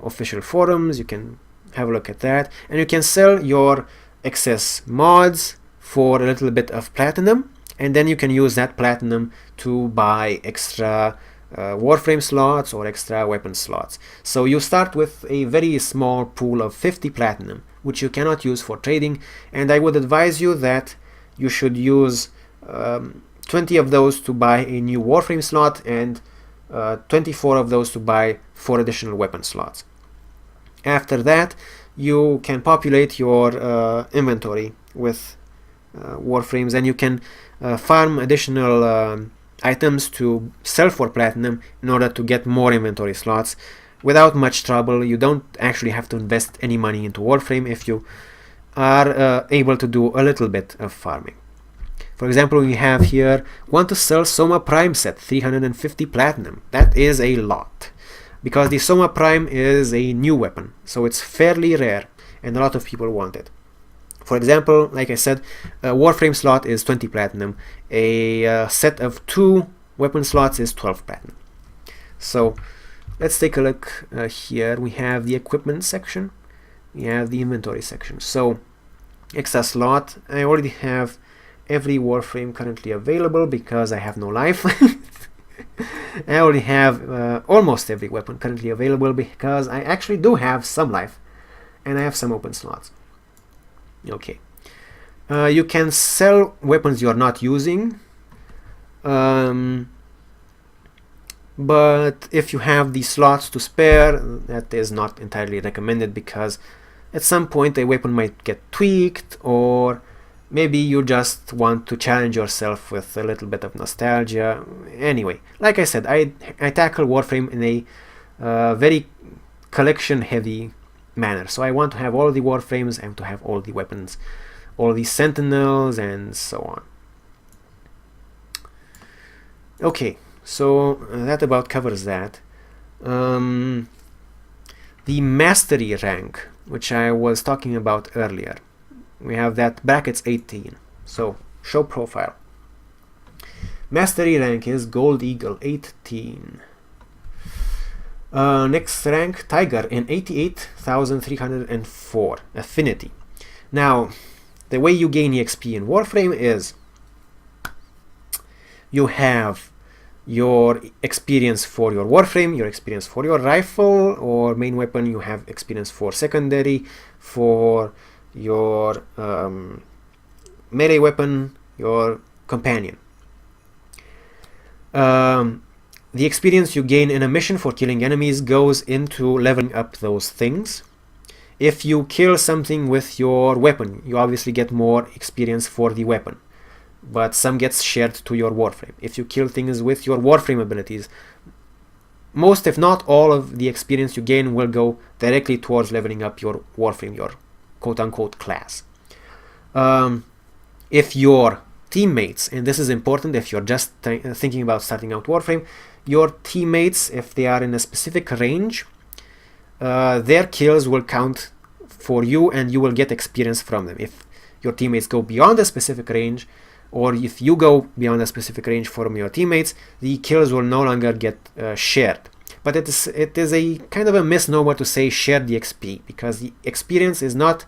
official forums. You can have a look at that, and you can sell your excess mods for a little bit of platinum, and then you can use that platinum to buy extra Warframe slots or extra weapon slots. So you start with a very small pool of 50 platinum, which you cannot use for trading, and I would advise you that you should use 20 of those to buy a new Warframe slot and 24 of those to buy 4 additional weapon slots. After that, you can populate your inventory with Warframes, and you can farm additional items to sell for platinum in order to get more inventory slots without much trouble. You don't actually have to invest any money into Warframe if you are able to do a little bit of farming. For example, we have here, want to sell Soma Prime set, 350 platinum. That is a lot, because the Soma Prime is a new weapon, so it's fairly rare and a lot of people want it. For example, like I said, a Warframe slot is 20 platinum. A set of 2 weapon slots is 12 platinum. So let's take a look here. We have the equipment section. We have the inventory section. So extra slot. I already have every Warframe currently available because I have no life. I already have almost every weapon currently available because I actually do have some life and I have some open slots. Okay, you can sell weapons you are not using, but if you have the slots to spare, that is not entirely recommended, because at some point a weapon might get tweaked, or maybe you just want to challenge yourself with a little bit of nostalgia. Anyway, like I said, I tackle Warframe in a very collection heavy manner. So I want to have all the Warframes, I want to have all the weapons, all the sentinels, and so on. Okay, so that about covers that. The mastery rank, which I was talking about earlier, we have that brackets 18. So show profile. Mastery rank is Gold Eagle 18. Next rank, Tiger in 88,304. Affinity. Now, the way you gain EXP in Warframe is you have your experience for your Warframe, your experience for your rifle or main weapon, you have experience for secondary, for your melee weapon, your companion. The experience you gain in a mission for killing enemies goes into leveling up those things. If you kill something with your weapon, you obviously get more experience for the weapon, but some gets shared to your Warframe. If you kill things with your Warframe abilities, most, if not all, of the experience you gain will go directly towards leveling up your Warframe, your quote-unquote class. If your teammates, and this is important if you're just thinking about starting out Warframe, your teammates, if they are in a specific range, their kills will count for you and you will get experience from them. If your teammates go beyond a specific range, or if you go beyond a specific range from your teammates, the kills will no longer get shared. But it is a kind of a misnomer to say share the XP, because the experience is not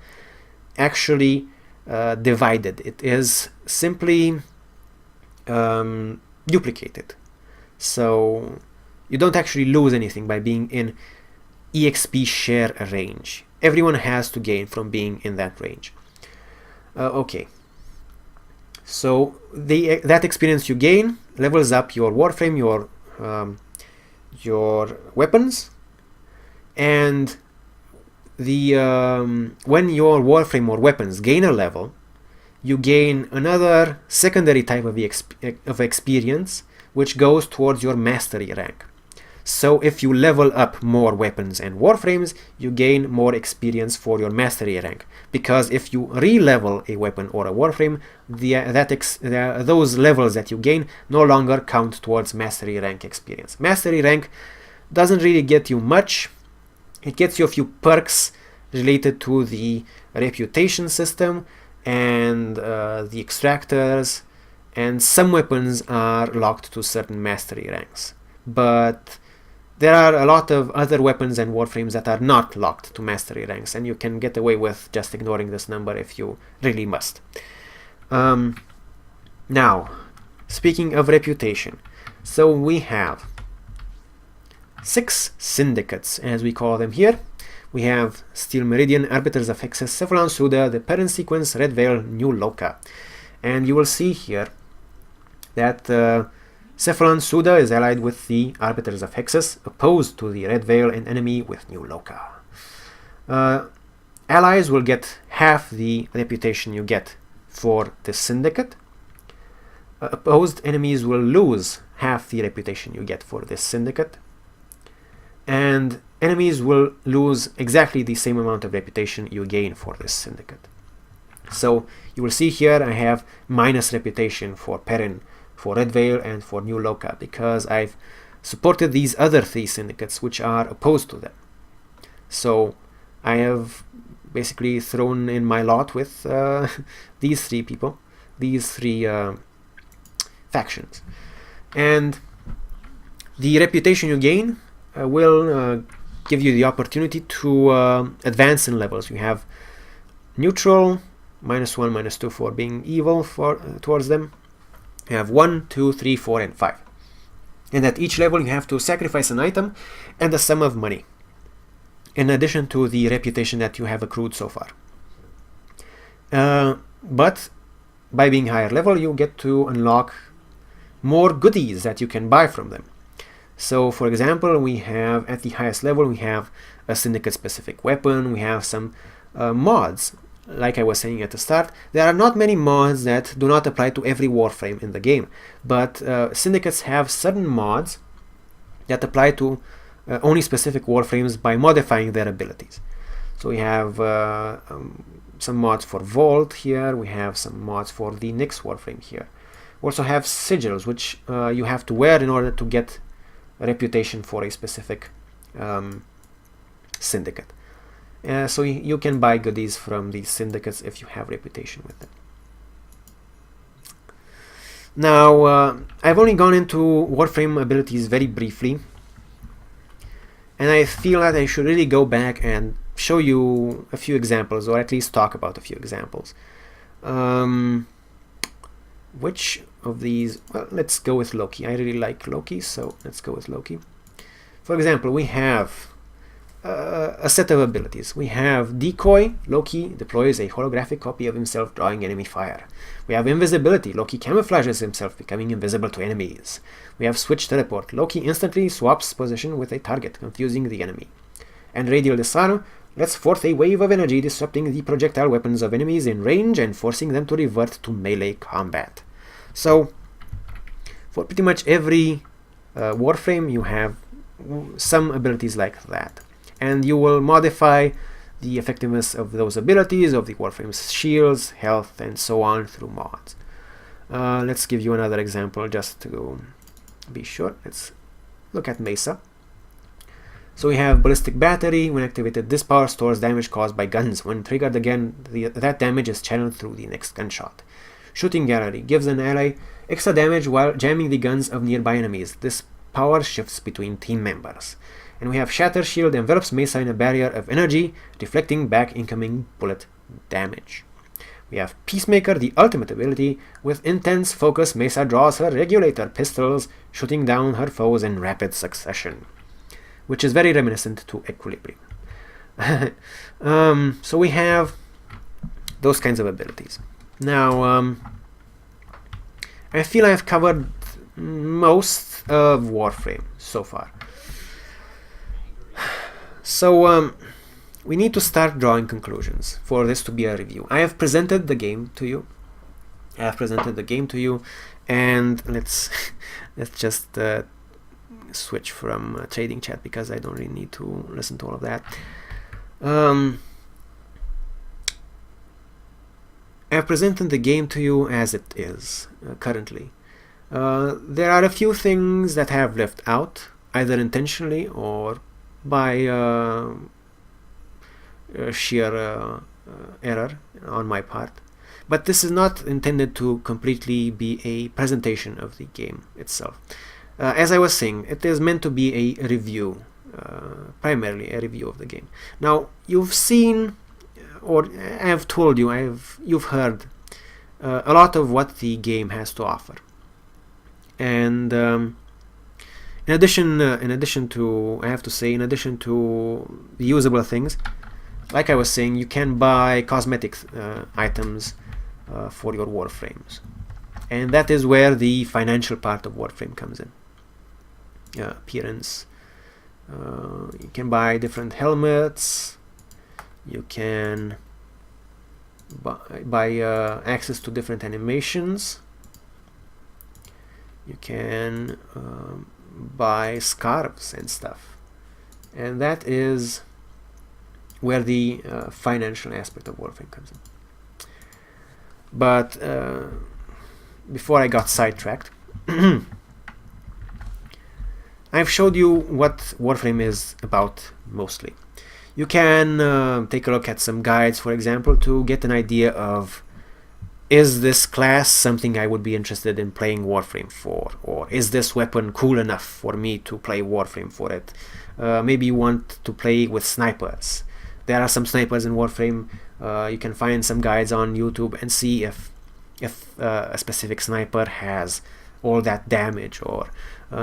actually divided. It is simply duplicated. So you don't actually lose anything by being in EXP share range. Everyone has to gain from being in that range. Okay. So that experience you gain levels up your Warframe, your weapons, and the when your Warframe or weapons gain a level, you gain another secondary type of experience, which goes towards your mastery rank. So if you level up more weapons and Warframes, you gain more experience for your mastery rank. Because if you re-level a weapon or a Warframe, those levels that you gain no longer count towards mastery rank experience. Mastery rank doesn't really get you much. It gets you a few perks related to the reputation system and the extractors, and some weapons are locked to certain mastery ranks. But there are a lot of other weapons and Warframes that are not locked to mastery ranks, and you can get away with just ignoring this number if you really must. Now, speaking of reputation, so we have 6 syndicates, as we call them here. We have Steel Meridian, Arbiters of Hexus, Cephalon Suda, the Parent Sequence, Red Veil, New Loka. And you will see here that Cephalon Suda is allied with the Arbiters of Hexus, opposed to the Red Veil, and enemy with New Loka. Allies will get half the reputation you get for this syndicate. Opposed enemies will lose half the reputation you get for this syndicate. And enemies will lose exactly the same amount of reputation you gain for this syndicate. So you will see here I have minus reputation for Perrin, for Red Veil, and for New Loka, because I've supported these other 3 syndicates which are opposed to them. So I have basically thrown in my lot with these 3 people, these 3 factions. And the reputation you gain will give you the opportunity to advance in levels. You have neutral, -1, -2 for being evil towards them. You have 1, 2, 3, 4, and 5. And at each level you have to sacrifice an item and a sum of money, in addition to the reputation that you have accrued so far. But by being higher level, you get to unlock more goodies that you can buy from them. So for example, we have at the highest level, we have a syndicate specific weapon, we have some mods. Like I was saying at the start, there are not many mods that do not apply to every Warframe in the game, but syndicates have certain mods that apply to only specific Warframes by modifying their abilities. So we have some mods for Vault here, we have some mods for the Nyx Warframe here. We also have sigils, which you have to wear in order to get a reputation for a specific syndicate. So you can buy goodies from these syndicates if you have reputation with them. Now, I've only gone into Warframe abilities very briefly, and I feel that I should really go back and show you a few examples, or at least talk about a few examples. Which of these? Well, let's go with Loki. I really like Loki, so let's go with Loki. For example, we have a set of abilities. We have Decoy. Loki deploys a holographic copy of himself, drawing enemy fire. We have Invisibility. Loki camouflages himself, becoming invisible to enemies. We have Switch Teleport. Loki instantly swaps position with a target, confusing the enemy. And Radial Disarm lets forth a wave of energy, disrupting the projectile weapons of enemies in range and forcing them to revert to melee combat. So, for pretty much every Warframe, you have some abilities like that, and you will modify the effectiveness of those abilities, of the Warframe's shields, health, and so on through mods. Let's give you another example just to be sure. Let's look at Mesa. So we have Ballistic Battery. When activated, this power stores damage caused by guns. When triggered again, that damage is channeled through the next gunshot. Shooting Gallery gives an ally extra damage while jamming the guns of nearby enemies. This power shifts between team members. And we have Shatter Shield envelops Mesa in a barrier of energy, deflecting back incoming bullet damage. We have Peacemaker, the ultimate ability. With intense focus, Mesa draws her regulator pistols, shooting down her foes in rapid succession, which is very reminiscent to Equilibrium. So we have those kinds of abilities. Now, I feel I've covered most of Warframe so far. So we need to start drawing conclusions for this to be a review. I have presented the game to you. And let's just switch from trading chat, because I don't really need to listen to all of that. I have presented the game to you as it is currently. There are a few things that have left out, either intentionally or by sheer error on my part. But this is not intended to completely be a presentation of the game itself. As I was saying, it is meant to be a review, primarily a review of the game. Now, you've seen, or I have told you, you've heard a lot of what the game has to offer. And in addition to, I have to say, in addition to the usable things, like I was saying, you can buy cosmetic items for your Warframes, and that is where the financial part of Warframe comes in. Appearance. You can buy different helmets. You can buy access to different animations. You can buy scarves and stuff, and that is where the financial aspect of Warframe comes in. But before I got sidetracked, I've showed you what Warframe is about mostly. You can take a look at some guides, for example, to get an idea of, is this class something I would be interested in playing Warframe for? Or is this weapon cool enough for me to play Warframe for it? Maybe you want to play with snipers. There are some snipers in Warframe. You can find some guides on YouTube and see if a specific sniper has all that damage. Or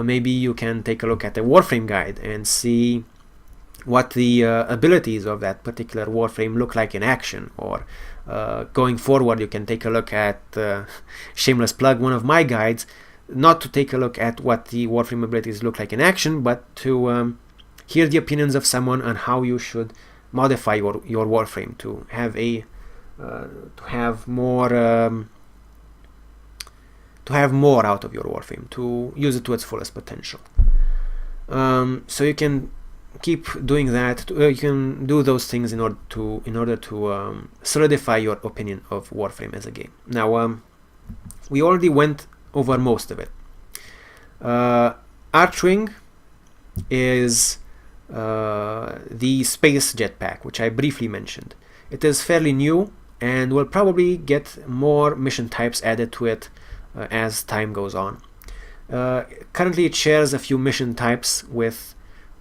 maybe you can take a look at a Warframe guide and see what the abilities of that particular Warframe look like in action. Or going forward, you can take a look at, shameless plug, one of my guides, not to take a look at what the Warframe abilities look like in action, but to hear the opinions of someone on how you should modify your Warframe to have a more out of your Warframe, to use it to its fullest potential. So you can keep doing that. You can do those things in order to solidify your opinion of Warframe as a game. Now, we already went over most of it. Archwing is the space jetpack, which I briefly mentioned. It is fairly new and will probably get more mission types added to it as time goes on. Currently it shares a few mission types with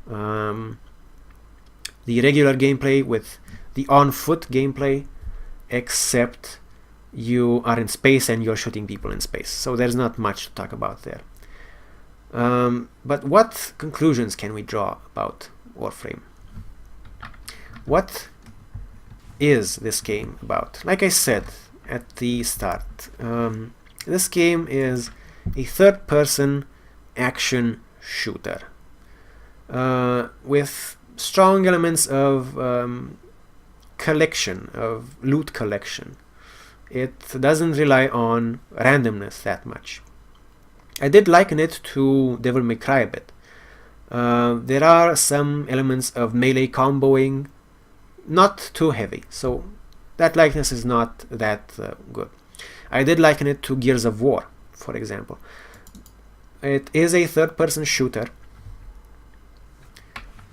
the regular gameplay, with the on-foot gameplay, except you are in space and you're shooting people in space. So there's not much to talk about there. But what conclusions can we draw about Warframe? What is this game about? Like I said at the start, this game is a third-person action shooter with strong elements of collection, of loot collection. It doesn't rely on randomness that much. I did liken it to Devil May Cry a bit. There are some elements of melee comboing, not too heavy, so that likeness is not that good. I did liken it to Gears of War, for example. It is a third-person shooter,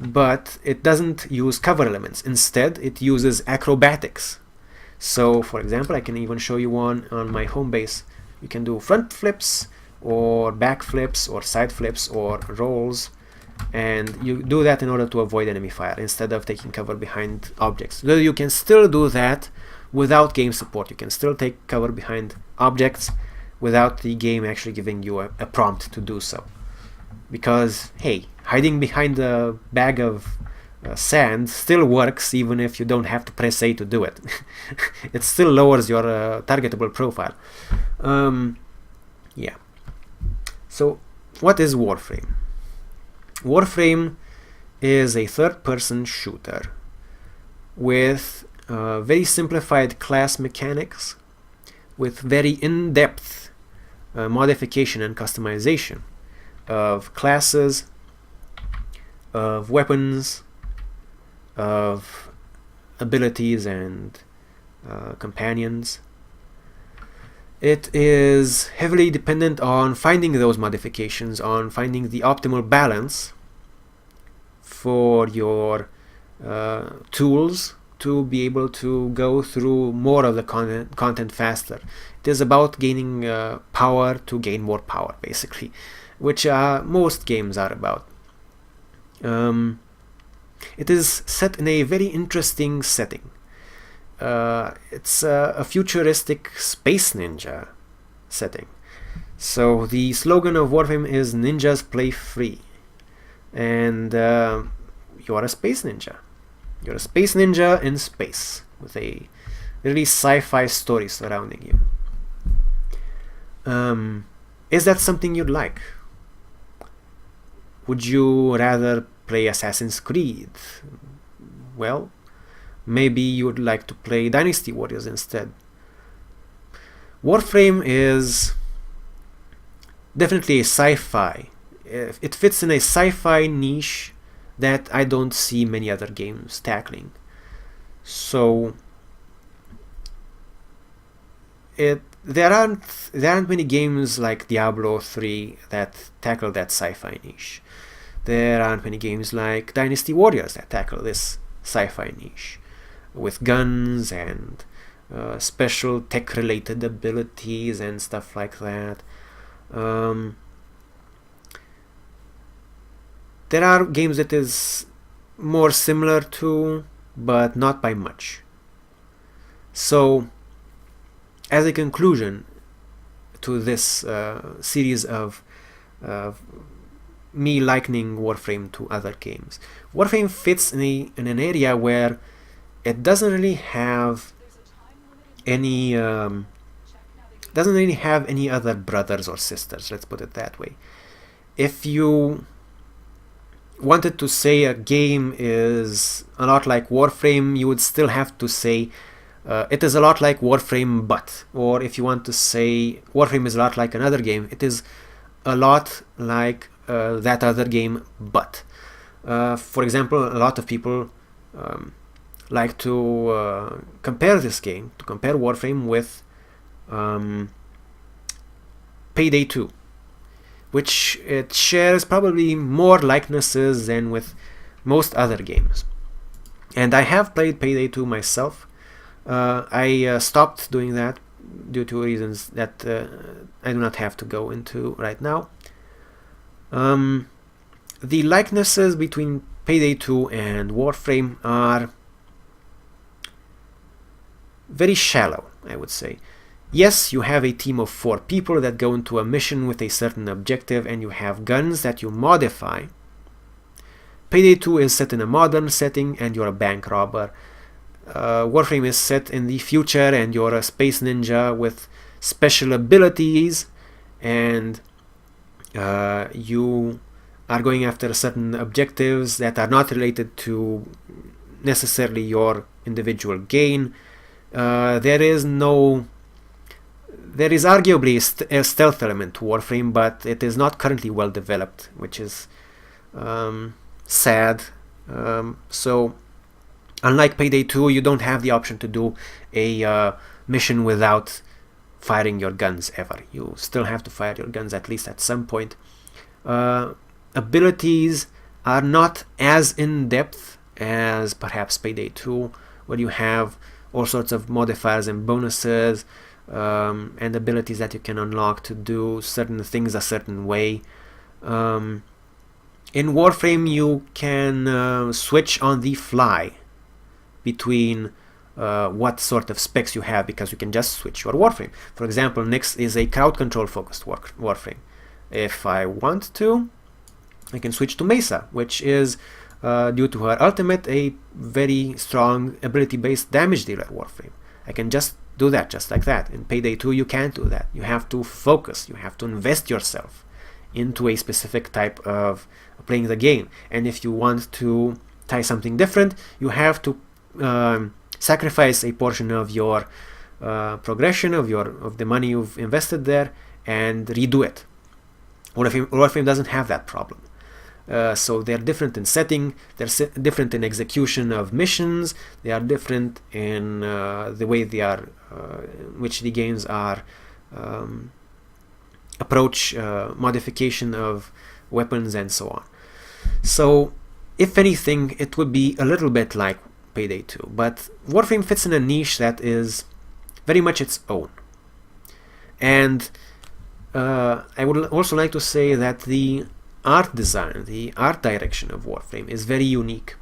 but it doesn't use cover elements. Instead, it uses acrobatics. So, for example, I can even show you one on my home base. You can do front flips, or back flips, or side flips, or rolls, and you do that in order to avoid enemy fire instead of taking cover behind objects. So you can still do that without game support. You can still take cover behind objects without the game actually giving you a prompt to do so. Because, hey, hiding behind a bag of sand still works even if you don't have to press A to do it. It still lowers your targetable profile. Yeah. So, what is Warframe? Warframe is a third-person shooter with very simplified class mechanics, with very in-depth modification and customization of classes, of weapons, of abilities and companions. It is heavily dependent on finding those modifications, on finding the optimal balance for your tools to be able to go through more of the content faster. It is about gaining power to gain more power, basically, which most games are about. It is set in a very interesting setting. It's a futuristic space ninja setting. So the slogan of Warframe is "Ninjas play free," and you are a space ninja. You're a space ninja in space with a really sci-fi story surrounding you. Is that something you'd like? Would you rather play Assassin's Creed? Well, maybe you would like to play Dynasty Warriors instead. Warframe is definitely a sci-fi. It fits in a sci-fi niche that I don't see many other games tackling. So there aren't many games like Diablo 3 that tackle that sci-fi niche. There aren't many games like Dynasty Warriors that tackle this sci-fi niche with guns and special tech-related abilities and stuff like that. There are games that is more similar to, but not by much. So, as a conclusion to this series of me likening Warframe to other games, Warframe fits in an area where it doesn't really have any other brothers or sisters, let's put it that way. If you wanted to say a game is a lot like Warframe, you would still have to say it is a lot like Warframe but, or if you want to say Warframe is a lot like another game, it is a lot like that other game but. For example, a lot of people like to compare this game, to compare Warframe with Payday 2, which it shares probably more likenesses than with most other games. And I have played Payday 2 myself. I stopped doing that due to reasons that I do not have to go into right now. The likenesses between Payday 2 and Warframe are very shallow, I would say. Yes, you have a team of 4 people that go into a mission with a certain objective, and you have guns that you modify. Payday 2 is set in a modern setting, and you're a bank robber. Warframe is set in the future, and you're a space ninja with special abilities, and you are going after certain objectives that are not related to necessarily your individual gain. There is arguably a stealth element to Warframe, but it is not currently well developed, which is sad. So unlike Payday 2, you don't have the option to do a mission without firing your guns ever. You still have to fire your guns at least at some point. Abilities are not as in-depth as perhaps Payday 2, where you have all sorts of modifiers and bonuses and abilities that you can unlock to do certain things a certain way. In Warframe, you can switch on the fly between what sort of specs you have, because you can just switch your Warframe. For example, Nyx is a crowd control focused Warframe. If I want to, I can switch to Mesa, which is, due to her ultimate, a very strong ability-based damage dealer Warframe. I can just do that, just like that. In Payday 2, you can't do that. You have to focus. You have to invest yourself into a specific type of playing the game. And if you want to try something different, you have to sacrifice a portion of your progression, of the money you've invested there, and redo it. Warframe doesn't have that problem. So they're different in setting, they're different in execution of missions, they are different in the way they are, which the games are approach modification of weapons and so on. So if anything, it would be a little bit like Payday 2, but Warframe fits in a niche that is very much its own. And I would also like to say that the art design, the art direction of Warframe is very unique.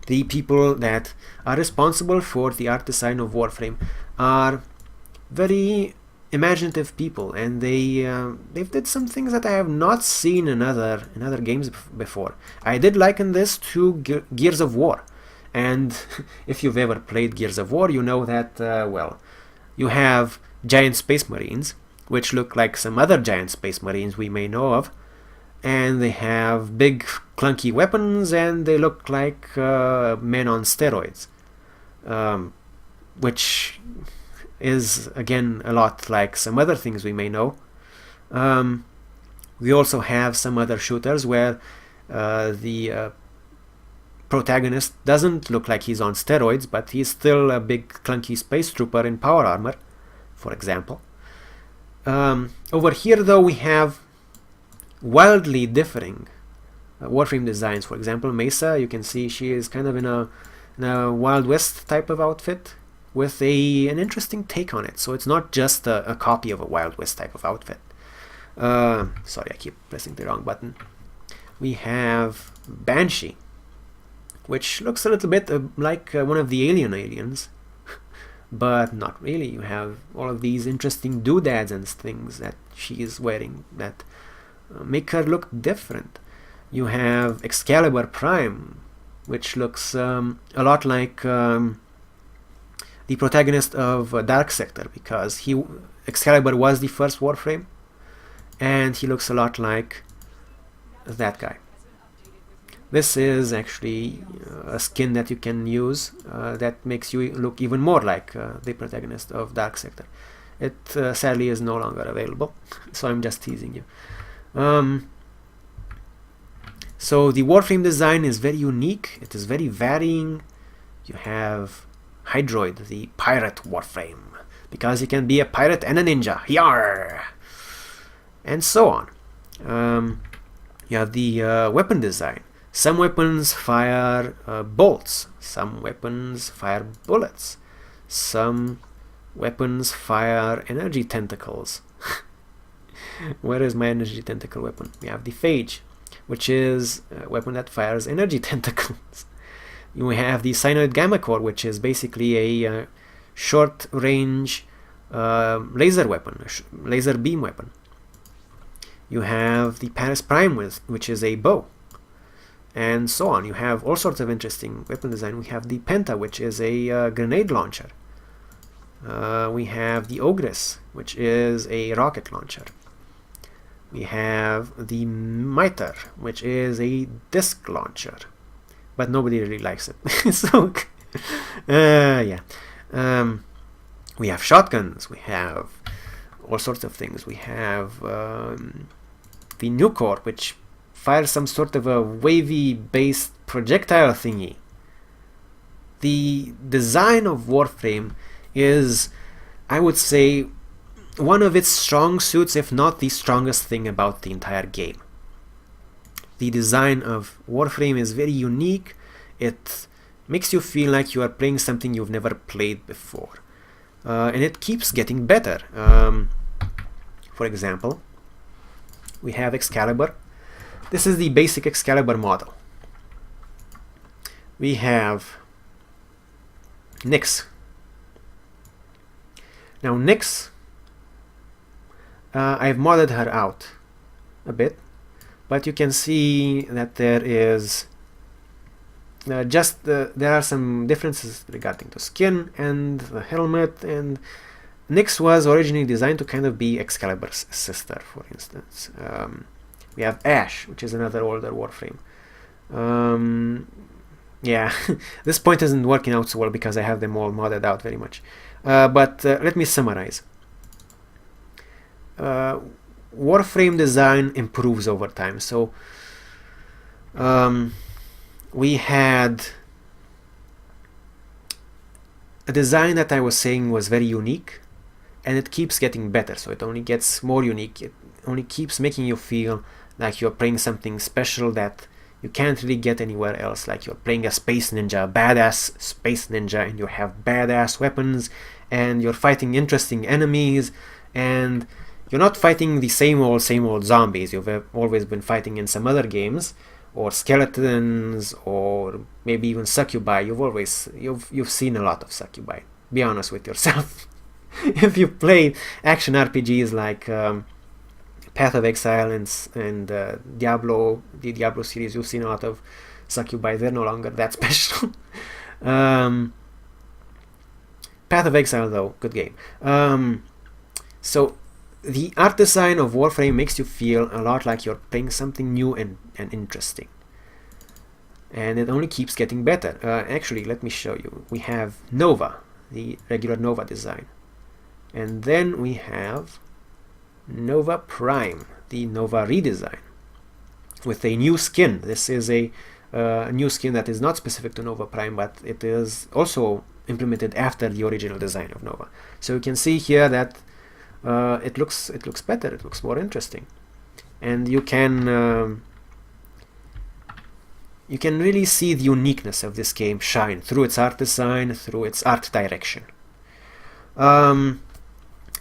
The people that are responsible for the art design of Warframe are very imaginative people, and they've did some things that I have not seen in other games before. I did liken this to Gears of War, and if you've ever played Gears of War, you know that well, you have giant space marines, which look like some other giant space marines we may know of, and they have big clunky weapons, and they look like men on steroids, which is again a lot like some other things we may know. We also have some other shooters where the protagonist doesn't look like he's on steroids, but he's still a big clunky space trooper in power armor, for example. Over here though, we have wildly differing Warframe designs. For example, Mesa, you can see she is kind of in a Wild West type of outfit with an interesting take on it. So it's not just a copy of a Wild West type of outfit. Sorry, I keep pressing the wrong button. We have Banshee, which looks a little bit like one of the aliens, but not really. You have all of these interesting doodads and things that she is wearing that make her look different. You have Excalibur Prime, which looks a lot like the protagonist of Dark Sector, because Excalibur was the first Warframe, and he looks a lot like that guy. This is actually a skin that you can use that makes you look even more like the protagonist of Dark Sector. It sadly is no longer available, so I'm just teasing you. So the Warframe design is very unique, it is very varying. You have Hydroid, the pirate Warframe, because he can be a pirate and a ninja, Yarr! And so on. You have the weapon design. Some weapons fire bolts, some weapons fire bullets, some weapons fire energy tentacles. Where is my energy tentacle weapon? We have the Phage, which is a weapon that fires energy tentacles. We have the Cyanoid Gamma Core, which is basically a short range laser weapon, laser beam weapon. You have the Paris Prime, which is a bow, and so on. You have all sorts of interesting weapon design. We have the Penta, which is a grenade launcher. We have the Ogress, which is a rocket launcher. We have the Mitre, which is a disc launcher, but nobody really likes it. So, yeah. We have shotguns. We have all sorts of things. We have the Nucor, which fire some sort of a wavy based projectile thingy. The design of Warframe is, I would say, one of its strong suits, if not the strongest thing about the entire game. The design of Warframe is very unique. It makes you feel like you are playing something you've never played before. And it keeps getting better. For example, we have Excalibur. This is the basic Excalibur model. We have Nyx. Now Nyx, I've modded her out a bit, but you can see that there is there are some differences regarding the skin and the helmet, and Nyx was originally designed to kind of be Excalibur's sister, for instance. We have Ash, which is another older Warframe. Yeah, this point isn't working out so well because I have them all modded out very much. But let me summarize. Warframe design improves over time. So we had a design that I was saying was very unique, and it keeps getting better. So it only gets more unique. It only keeps making you feel like you're playing something special that you can't really get anywhere else. Like you're playing a space ninja, a badass space ninja, and you have badass weapons, and you're fighting interesting enemies, and you're not fighting the same old zombies you've always been fighting in some other games, or skeletons, or maybe even succubi. You've seen a lot of succubi. Be honest with yourself. If you play action RPGs like Path of Exile and Diablo, the Diablo series, you've seen a lot of succubi. They're no longer that special. Path of Exile, though, good game. So the art design of Warframe makes you feel a lot like you're playing something new and interesting. And it only keeps getting better. Actually, let me show you. We have Nova, the regular Nova design. And then we have Nova Prime, the Nova redesign, with a new skin. This is a new skin that is not specific to Nova Prime, but it is also implemented after the original design of Nova. So you can see here that it looks better. It looks more interesting, and you can really see the uniqueness of this game shine through its art design, through its art direction.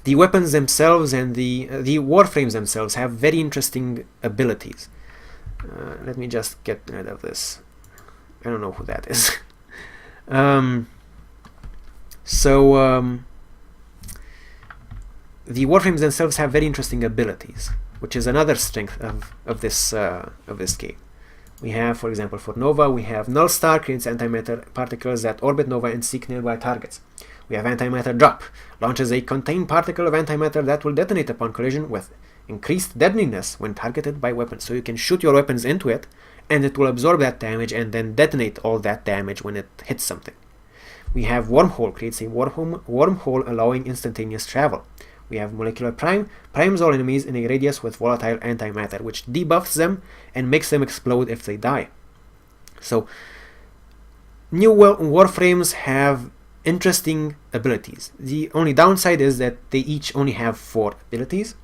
The weapons themselves and the Warframes themselves have very interesting abilities. Let me just get rid of this. I don't know who that is. The Warframes themselves have very interesting abilities, which is another strength of this game. We have, for example, for Nova, we have Null Star, creates antimatter particles that orbit Nova and seek nearby targets. We have Antimatter Drop, launches a contained particle of antimatter that will detonate upon collision with increased deadliness when targeted by weapons. So you can shoot your weapons into it, and it will absorb that damage and then detonate all that damage when it hits something. We have Wormhole, creates a wormhole allowing instantaneous travel. We have Molecular Prime, primes all enemies in a radius with volatile antimatter, which debuffs them and makes them explode if they die. So new Warframes have interesting abilities. The only downside is that they each only have 4 abilities,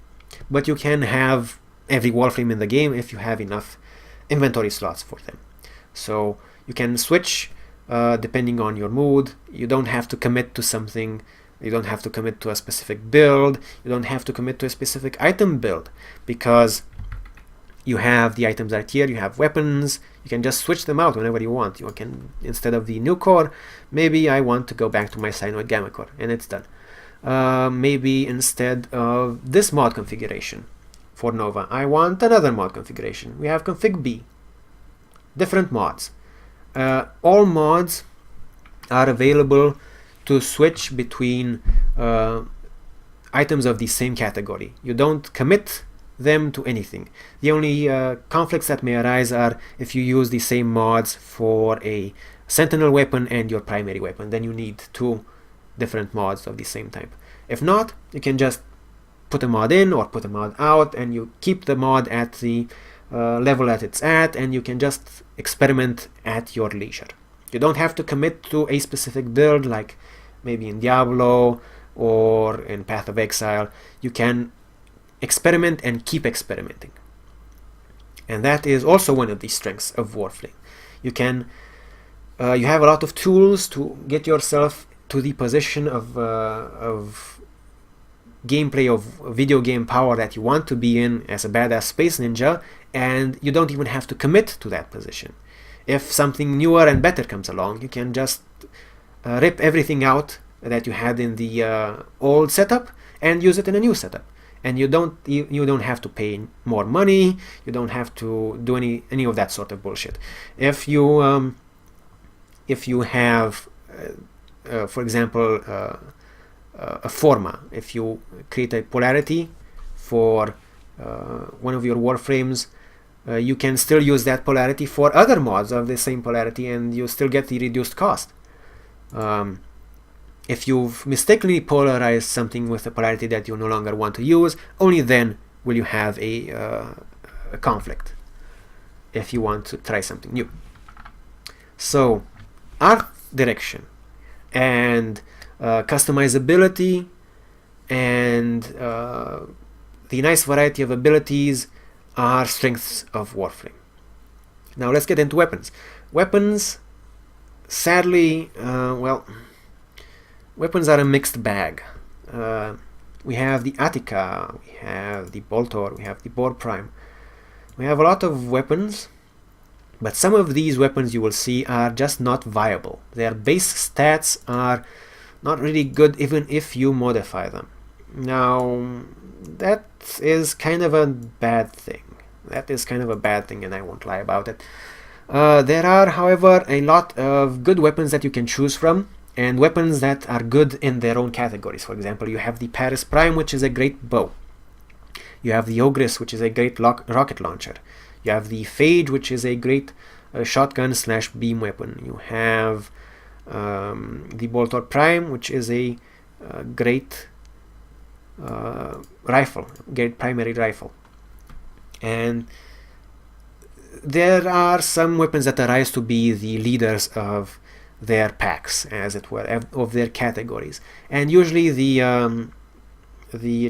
but you can have every Warframe in the game if you have enough inventory slots for them. So you can switch depending on your mood. You don't have to commit to something. You don't have to commit to a specific build. You don't have to commit to a specific item build, because you have the items right here. You have weapons. You can just switch them out whenever you want. You can, instead of the new core, maybe I want to go back to my Cyanoid Gamma core, and it's done. Maybe instead of this mod configuration for Nova, I want another mod configuration. We have config B. Different mods. All mods are available to switch between items of the same category. You don't commit them to anything. The only conflicts that may arise are if you use the same mods for a sentinel weapon and your primary weapon. Then you need 2 different mods of the same type. If not, you can just put a mod in or put a mod out, and you keep the mod at the level that it's at, and you can just experiment at your leisure. You don't have to commit to a specific build like maybe in Diablo or in Path of Exile. You can experiment and keep experimenting. And that is also one of the strengths of Warframe. You can you have a lot of tools to get yourself to the position of gameplay, of video game power that you want to be in as a badass space ninja, and you don't even have to commit to that position. If something newer and better comes along, you can just rip everything out that you had in the old setup and use it in a new setup. And you don't have to pay more money. You don't have to do any of that sort of bullshit. If you have, for example, a forma, if you create a polarity for one of your warframes, you can still use that polarity for other mods of the same polarity, and you still get the reduced cost. If you've mistakenly polarized something with a polarity that you no longer want to use, only then will you have a conflict if you want to try something new. So art direction and customizability and the nice variety of abilities are strengths of Warframe. Now let's get into weapons. Weapons, sadly, well, weapons are a mixed bag. We have the Attica, we have the Boltor, we have the Boar Prime. We have a lot of weapons, but some of these weapons you will see are just not viable. Their base stats are not really good even if you modify them. Now, that is kind of a bad thing. That is kind of a bad thing, and I won't lie about it. There are, however, a lot of good weapons that you can choose from, and weapons that are good in their own categories. For example, you have the Paris Prime, which is a great bow. You have the Ogress, which is a great rocket launcher. You have the Phage, which is a great shotgun/beam weapon. You have the Boltor Prime, which is a great rifle, great primary rifle. And there are some weapons that arise to be the leaders of their packs, as it were, of their categories. And usually the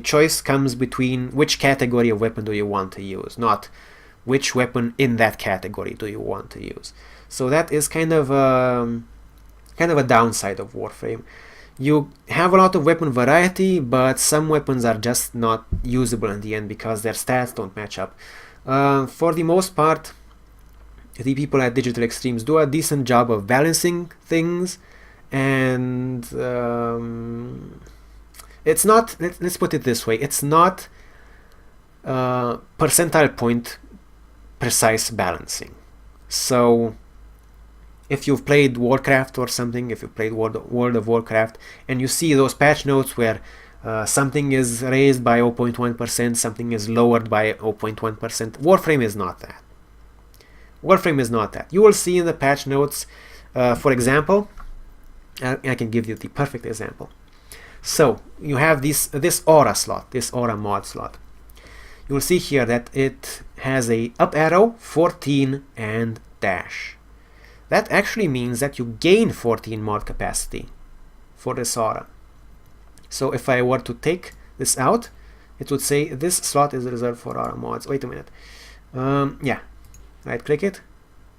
choice comes between which category of weapon do you want to use, not which weapon in that category do you want to use. So that is kind of a downside of Warframe. You have a lot of weapon variety, but some weapons are just not usable in the end because their stats don't match up. For the most part, the people at Digital Extremes do a decent job of balancing things, and it's not, let's put it this way, it's not percentile point precise balancing. So if you've played Warcraft or something, if you've played World of Warcraft, and you see those patch notes where something is raised by 0.1%, something is lowered by 0.1%, Warframe is not that. Warframe is not that. You will see in the patch notes, for example, I can give you the perfect example. So you have this aura slot, this aura mod slot. You will see here that it has a up arrow, 14, and dash. That actually means that you gain 14 mod capacity for this aura. So if I were to take this out, it would say this slot is reserved for aura mods. Wait a minute. Yeah, right click it.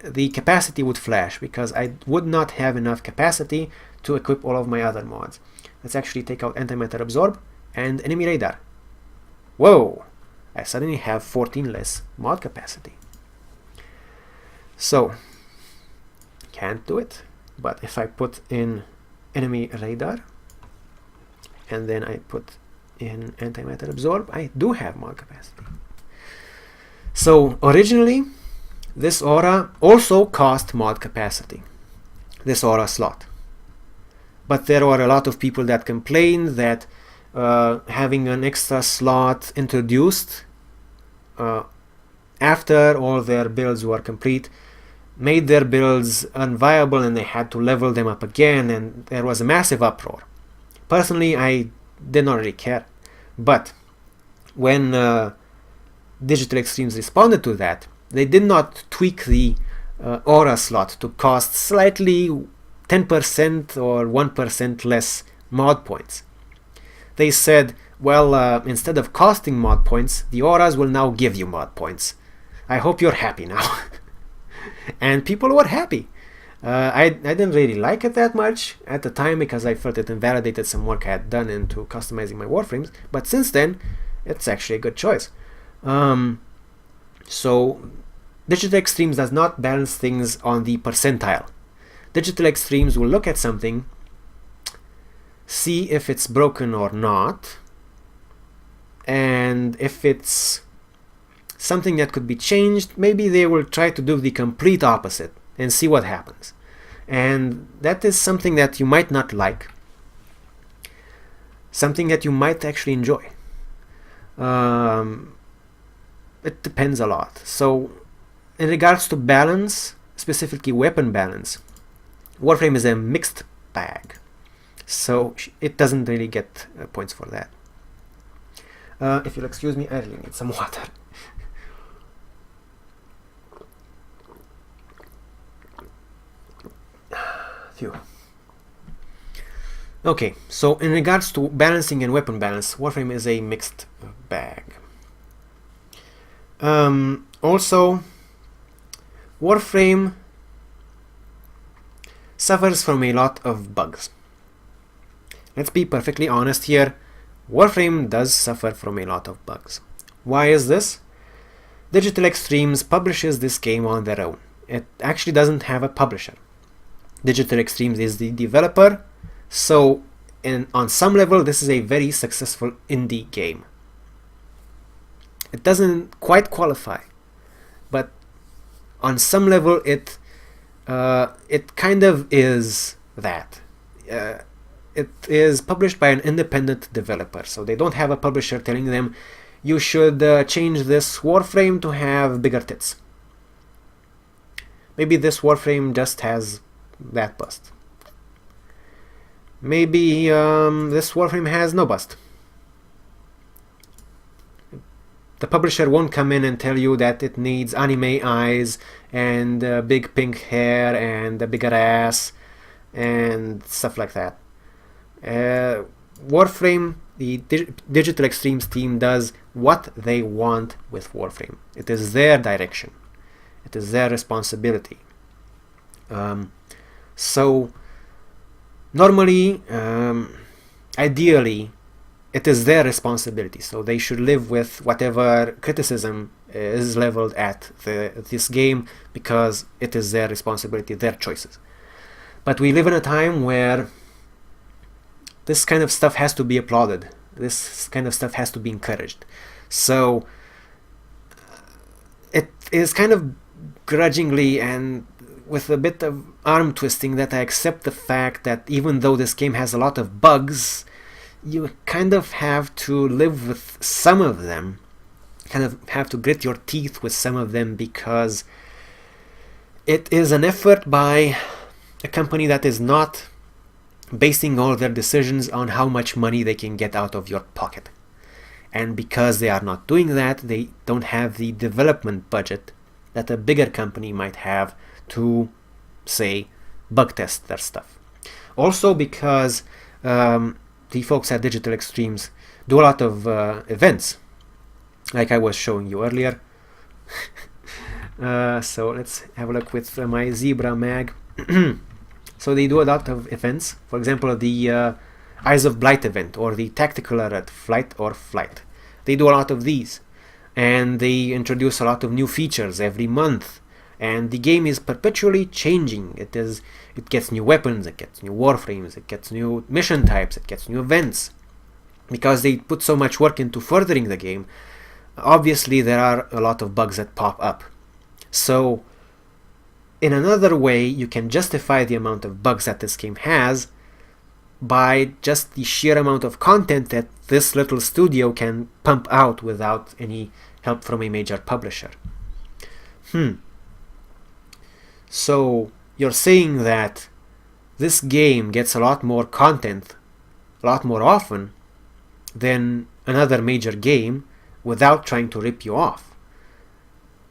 The capacity would flash because I would not have enough capacity to equip all of my other mods. Let's actually take out antimatter absorb and enemy radar. Whoa! I suddenly have 14 less mod capacity. So can't do it, but if I put in enemy radar and then I put in antimatter absorb, I do have mod capacity. So originally this aura also cost mod capacity, this aura slot, but there were a lot of people that complained that having an extra slot introduced after all their builds were complete made their builds unviable, and they had to level them up again, and there was a massive uproar. Personally, I did not really care, but when Digital Extremes responded to that, They did not tweak the aura slot to cost slightly 10% or 1% less mod points. They said, well, instead of costing mod points, the auras will now give you mod points. I hope you're happy now. And people were happy. I didn't really like it that much at the time because I felt it invalidated some work I had done into customizing my Warframes, but since then, it's actually a good choice. So, Digital Extremes does not balance things on the percentile. Digital Extremes will look at something, see if it's broken or not, and if it's something that could be changed, maybe they will try to do the complete opposite and see what happens. And that is something that you might not like, something that you might actually enjoy. It depends a lot. So in regards to balance, specifically weapon balance, Warframe is a mixed bag, so it doesn't really get points for that. If you'll excuse me, I really need some water. Phew. Okay, so in regards to balancing and weapon balance, Warframe is a mixed bag. Also, Warframe suffers from a lot of bugs. Let's be perfectly honest here, Warframe does suffer from a lot of bugs. Why is this? Digital Extremes publishes this game on their own. It actually doesn't have a publisher. Digital Extremes is the developer, so on some level this is a very successful indie game. It doesn't quite qualify, but on some level it kind of is that. It is published by an independent developer, so they don't have a publisher telling them you should change this Warframe to have bigger tits. Maybe this Warframe just has that bust. Maybe this Warframe has no bust. The publisher won't come in and tell you that it needs anime eyes and big pink hair and a bigger ass and stuff like that. Warframe, the Digital Extremes team does what they want with Warframe. It is their direction. It is their responsibility. So normally, ideally, it is their responsibility, so they should live with whatever criticism is leveled at this game, because it is their responsibility, their choices. But we live in a time where this kind of stuff has to be applauded. This kind of stuff has to be encouraged. So it is kind of grudgingly and with a bit of arm twisting that I accept the fact that even though this game has a lot of bugs, you kind of have to live with some of them, kind of have to grit your teeth with some of them, because it is an effort by a company that is not basing all their decisions on how much money they can get out of your pocket. And because they are not doing that, they don't have the development budget that a bigger company might have to, say, bug test their stuff. Also because the folks at Digital Extremes do a lot of events, like I was showing you earlier. So let's have a look with my Zebra mag. So they do a lot of events. For example, the Eyes of Blight event, or the Tactical Alert Flight or Flight. They do a lot of these, and they introduce a lot of new features every month. And the game is perpetually changing. It gets new weapons, it gets new warframes, it gets new mission types, it gets new events. Because they put so much work into furthering the game, obviously there are a lot of bugs that pop up. So in another way, you can justify the amount of bugs that this game has by just the sheer amount of content that this little studio can pump out without any help from a major publisher. So you're saying that this game gets a lot more content a lot more often than another major game without trying to rip you off.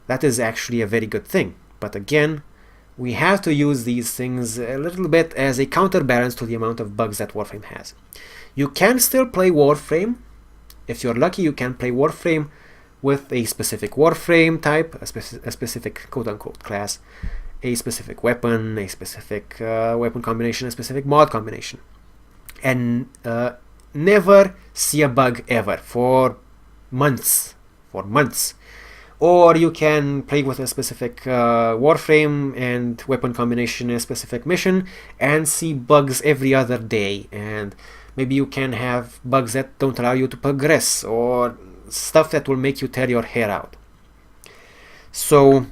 that is actually a very good thing. But again, we have to use these things a little bit as a counterbalance to the amount of bugs that Warframe has. You can still play Warframe. If you're lucky, you can play Warframe with a specific Warframe type, a specific quote-unquote class, a specific weapon, a specific weapon combination, a specific mod combination, and never see a bug ever for months. Or you can play with a specific Warframe and weapon combination in a specific mission and see bugs every other day, and maybe you can have bugs that don't allow you to progress, or stuff that will make you tear your hair out. So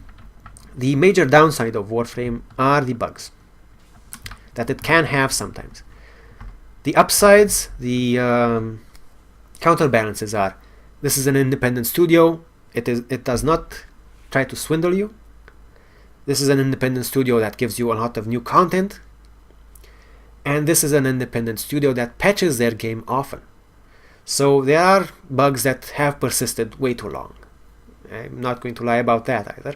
the major downside of Warframe are the bugs that it can have sometimes. The upsides, the counterbalances are: this is an independent studio. It does not try to swindle you. This is an independent studio that gives you a lot of new content. And this is an independent studio that patches their game often. So there are bugs that have persisted way too long. I'm not going to lie about that either.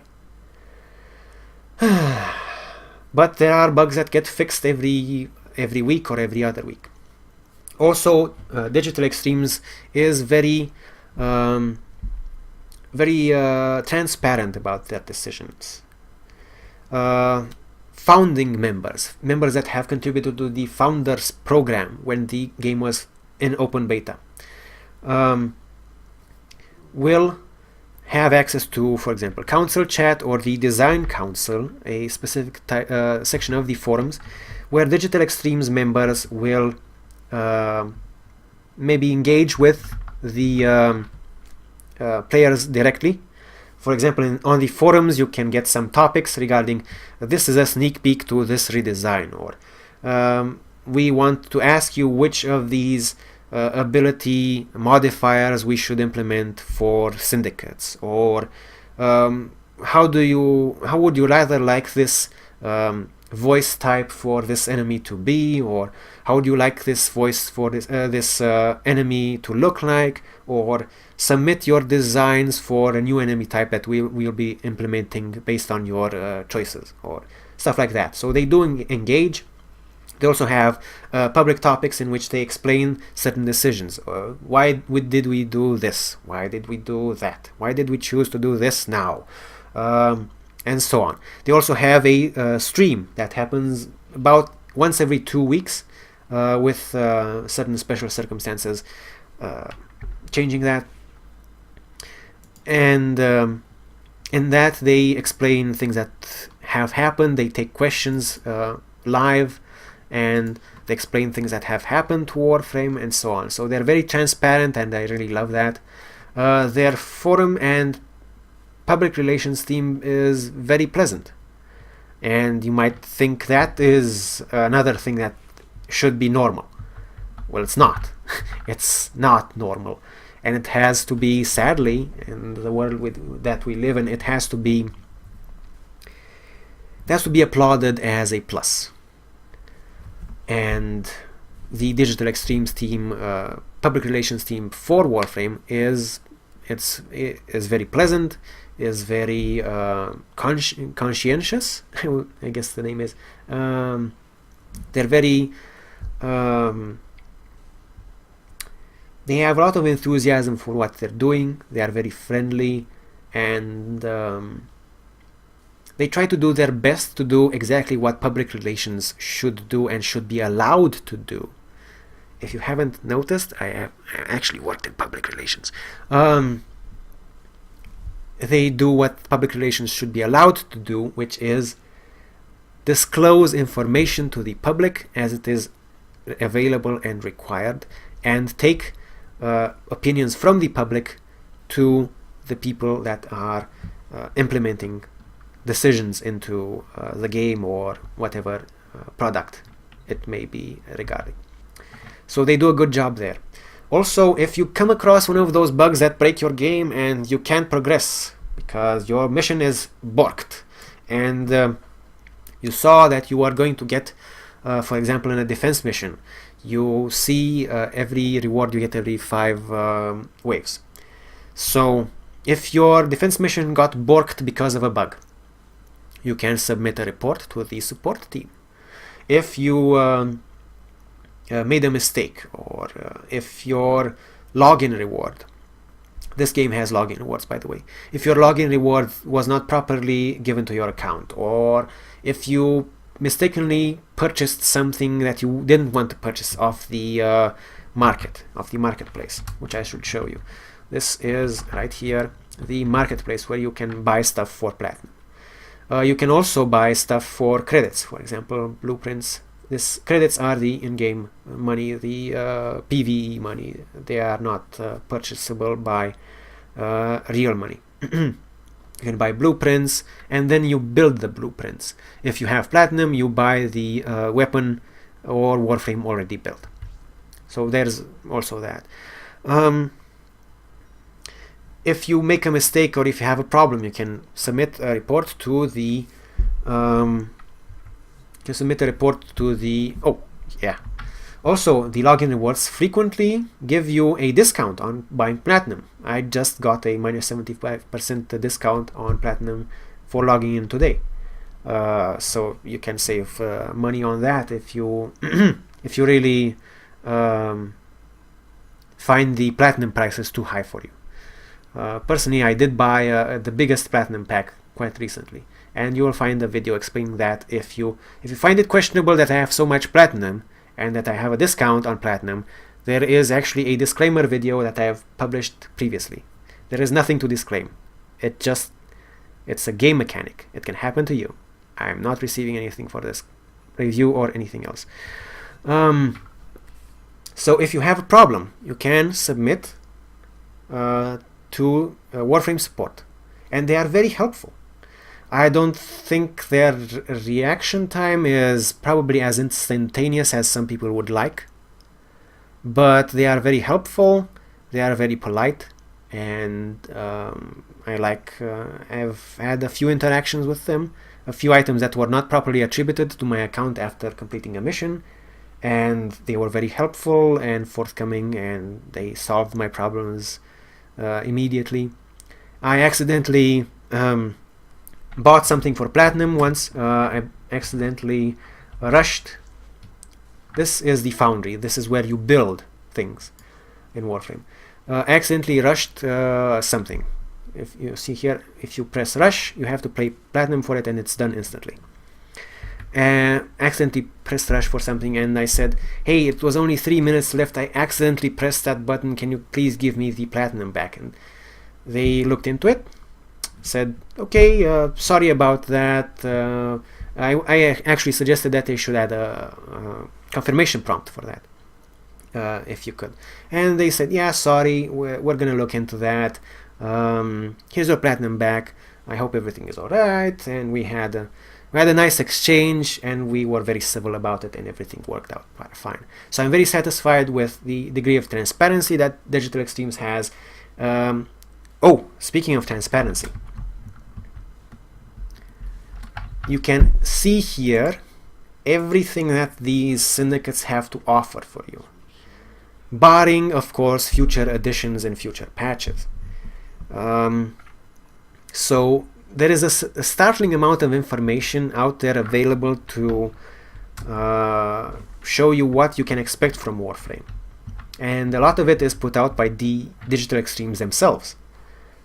But there are bugs that get fixed every week or every other week. Also, Digital Extremes is very transparent about their decisions. Founding members that have contributed to the Founders program when the game was in open beta, will have access to, for example, Council Chat or the Design Council, a specific section of the forums where Digital Extremes members will maybe engage with the players directly. For example, on the forums you can get some topics regarding this is a sneak peek to this redesign, or we want to ask you which of these ability modifiers we should implement for syndicates, or how would you rather like this voice type for this enemy to be, or how would you like this voice for this enemy to look like, or submit your designs for a new enemy type that we'll be implementing based on your choices, or stuff like that. So they do engage. They also have public topics in which they explain certain decisions. Why did we do this? Why did we do that? Why did we choose to do this now? And so on. They also have a stream that happens about once every 2 weeks with certain special circumstances changing that. And in that they explain things that have happened. They take questions live, and they explain things that have happened to Warframe and so on. So they're very transparent, and I really love that. Their forum and public relations team is very pleasant, and you might think that is another thing that should be normal. Well, it's not. It's not normal, and it has to be, sadly, in the world that we live in, it has to be applauded as a plus. And the Digital Extremes team, public relations team for Warframe is very pleasant, is very conscientious. I guess the name is. They're very. They have a lot of enthusiasm for what they're doing. They are very friendly, and they try to do their best to do exactly what public relations should do and should be allowed to do. If you haven't noticed, I actually worked in public relations. They do what public relations should be allowed to do, which is disclose information to the public as it is available and required, and take opinions from the public to the people that are implementing decisions into the game or whatever product it may be regarding. So they do a good job there. Also, if you come across one of those bugs that break your game and you can't progress because your mission is borked, and you saw that you are going to get, for example, in a defense mission, you see every reward you get every 5 waves. So If your defense mission got borked because of a bug, you can submit a report to the support team. If you made a mistake, or if your login reward, this game has login rewards, by the way, if your login reward was not properly given to your account, or if you mistakenly purchased something that you didn't want to purchase off the marketplace, which I should show you. This is right here, the marketplace, where you can buy stuff for platinum. You can also buy stuff for credits, for example, blueprints. These credits are the in-game money, the PvE money. They are not purchasable by real money. You can buy blueprints, and then you build the blueprints. If you have platinum, you buy the weapon or Warframe already built. So there's also that. If you make a mistake or if you have a problem, you can submit a report to the Also, the login rewards frequently give you a discount on buying platinum. I just got a minus 75% discount on platinum for logging in today. So you can save money on that if you if you really find the platinum prices too high for you. Personally, I did buy the biggest platinum pack quite recently, and you will find a video explaining that. If you find it questionable that I have so much platinum and that I have a discount on platinum, there is actually a disclaimer video that I have published previously. There is nothing to disclaim. It's a game mechanic. It can happen to you. I am not receiving anything for this review or anything else. So if you have a problem, you can submit to Warframe support, and they are very helpful. I don't think their reaction time is probably as instantaneous as some people would like, but they are very helpful, they are very polite, and I've had a few interactions with them, a few items that were not properly attributed to my account after completing a mission, and they were very helpful and forthcoming, and they solved my problems immediately. I accidentally bought something for platinum once. I accidentally rushed. This is the foundry. This is where you build things in Warframe. Accidentally rushed something. If you see here, if you press rush, you have to pay platinum for it, and it's done instantly. Accidentally pressed rush for something, and I said, hey, it was only 3 minutes left, I accidentally pressed that button, can you please give me the platinum back? And they looked into it, said, okay, sorry about that. I actually suggested that they should add a confirmation prompt for that, if you could. And they said, yeah, sorry, we're gonna look into that. Here's your platinum back, I hope everything is alright. And we had a nice exchange, and we were very civil about it, and everything worked out fine. So I'm very satisfied with the degree of transparency that Digital Extremes has. Oh, speaking of transparency, you can see here everything that these syndicates have to offer for you, barring, of course, future additions and future patches. So there is a startling amount of information out there available to show you what you can expect from Warframe, and a lot of it is put out by the Digital Extremes themselves.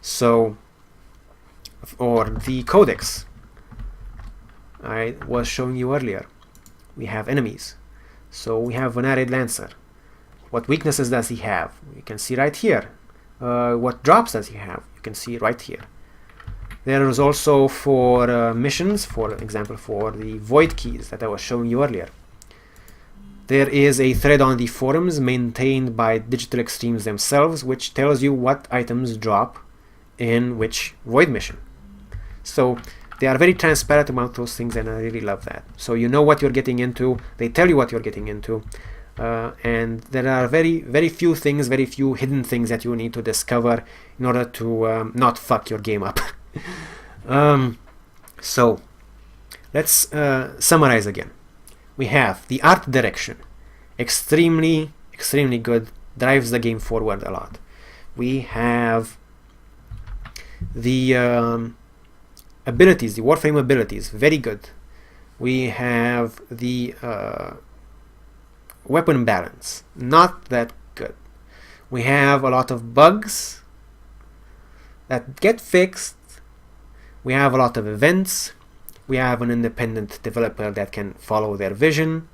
So, or the codex I was showing you earlier, we have enemies. So we have an Arid Lancer. What weaknesses does he have? You can see right here. What drops does he have? You can see right here. There is also for missions, for example, for the void keys that I was showing you earlier. There is a thread on the forums maintained by Digital Extremes themselves, which tells you what items drop in which void mission. So they are very transparent about those things, and I really love that. So you know what you're getting into, they tell you what you're getting into, and there are very few things, very few hidden things that you need to discover in order to not fuck your game up. So let's summarize again. We have the art direction, extremely good, drives the game forward a lot. We have The abilities, the Warframe abilities, very good. We have the weapon balance, not that good. We have a lot of bugs that get fixed. We have a lot of events. We have an independent developer that can follow their vision.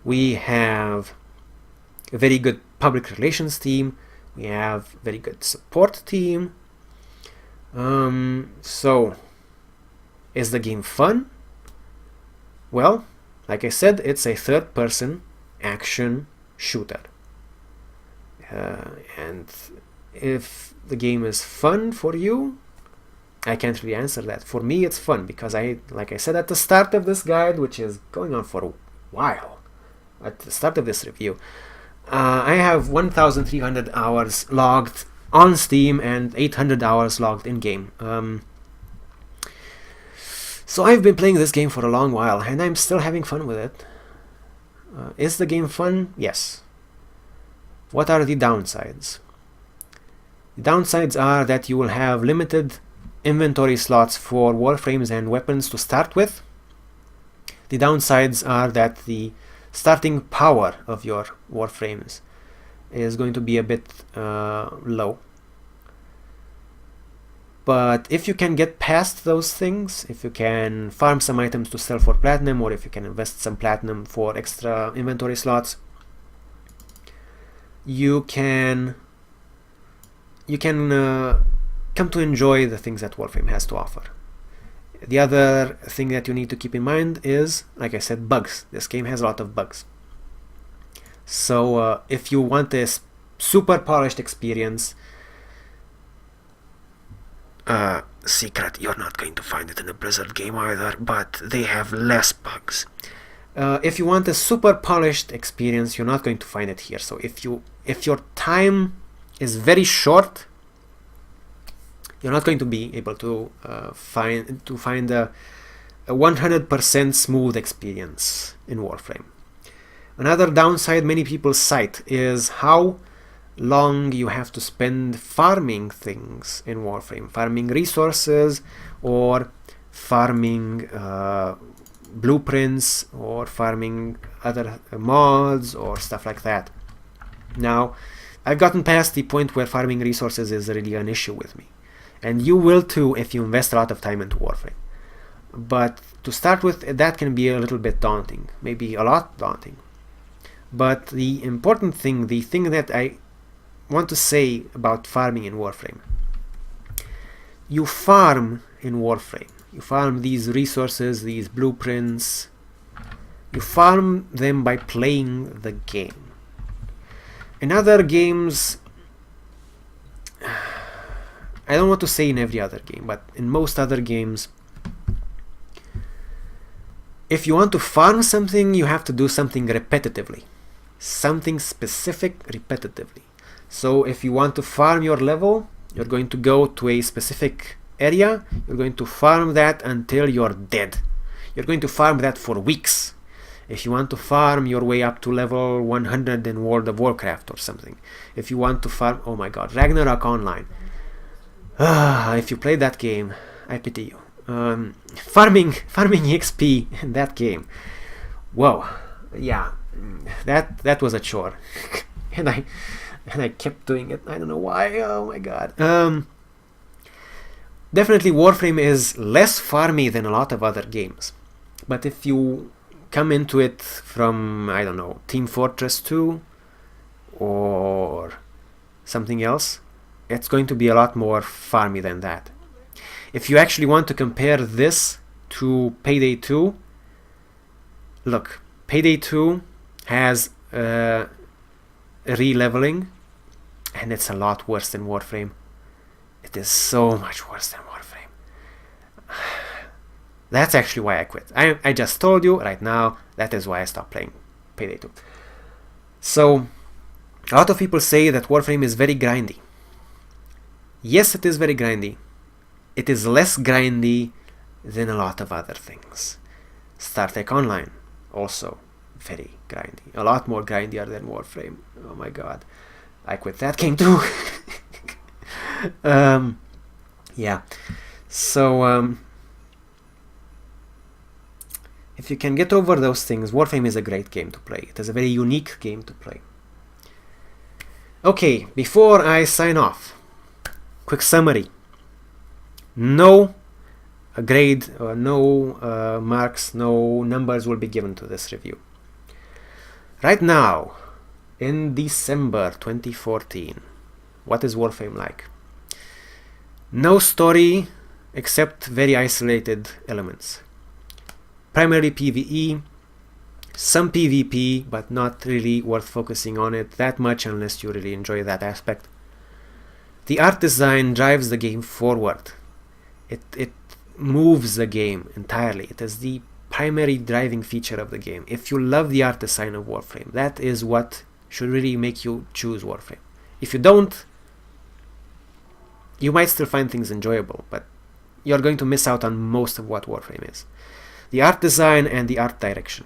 We have a very good public relations team. We have a very good support team. So, is the game fun? Well, like I said, it's a third-person action shooter. And if the game is fun for you, I can't really answer that. For me, it's fun because like I said at the start of this guide, which is going on for a while, at the start of this review, I have 1,300 hours logged on Steam and 800 hours logged in game. So I've been playing this game for a long while and I'm still having fun with it. Is the game fun? Yes. What are the downsides? The downsides are that you will have limited inventory slots for warframes and weapons to start with. The downsides are that the starting power of your warframes is going to be a bit low. But if you can get past those things, if you can farm some items to sell for platinum, or if you can invest some platinum for extra inventory slots, you can come to enjoy the things that Warframe has to offer. The other thing that you need to keep in mind is, like I said, bugs. This game has a lot of bugs. So if you want this super polished experience, secret, you're not going to find it in a Blizzard game either, but they have less bugs. If you want a super polished experience, you're not going to find it here. So if your time is very short, you're not going to be able to find a 100% smooth experience in Warframe. Another downside many people cite is how long you have to spend farming things in Warframe, farming resources or farming blueprints or farming other mods or stuff like that. Now, I've gotten past the point where farming resources is really an issue with me, and you will too if you invest a lot of time into Warframe. But to start with, that can be a little bit daunting, maybe a lot daunting. But the important thing, the thing that I want to say about farming in Warframe, you farm in Warframe. You farm these resources, these blueprints. You farm them by playing the game. In other games, I don't want to say in every other game, but in most other games, if you want to farm something, you have to do something repetitively. Something specific repetitively. So if you want to farm your level, you're going to go to a specific area, you're going to farm that until you're dead. You're going to farm that for weeks. If you want to farm your way up to level 100 in World of Warcraft or something. If you want to farm, oh my god, Ragnarok Online. If you played that game, I pity you. Farming XP in that game. Whoa, yeah, that was a chore. and I kept doing it. I don't know why. Oh my god. Definitely Warframe is less farmy than a lot of other games. But if you come into it from, I don't know, Team Fortress 2 or something else, it's going to be a lot more farmy than that. If you actually want to compare this to Payday 2, look, Payday 2 has re-leveling, and it's a lot worse than Warframe. It is so much worse than Warframe. That's actually why I quit. I just told you right now, that is why I stopped playing Payday 2. So, a lot of people say that Warframe is very grindy. Yes, it is very grindy. It is less grindy than a lot of other things. Star Trek Online, also very grindy. A lot more grindier than Warframe. Oh my god. I quit that game too. Yeah, so if you can get over those things, Warframe is a great game to play. It is a very unique game to play. Okay, before I sign off, quick summary. No grade, no marks, no numbers will be given to this review. Right now, in December 2014, what is Warframe like? No story except very isolated elements. Primarily PvE, some PvP, but not really worth focusing on it that much unless you really enjoy that aspect. The art design drives the game forward. It moves the game entirely. It is the primary driving feature of the game. If you love the art design of Warframe, that is what should really make you choose Warframe. If you don't, you might still find things enjoyable, but you're going to miss out on most of what Warframe is. The art design and the art direction.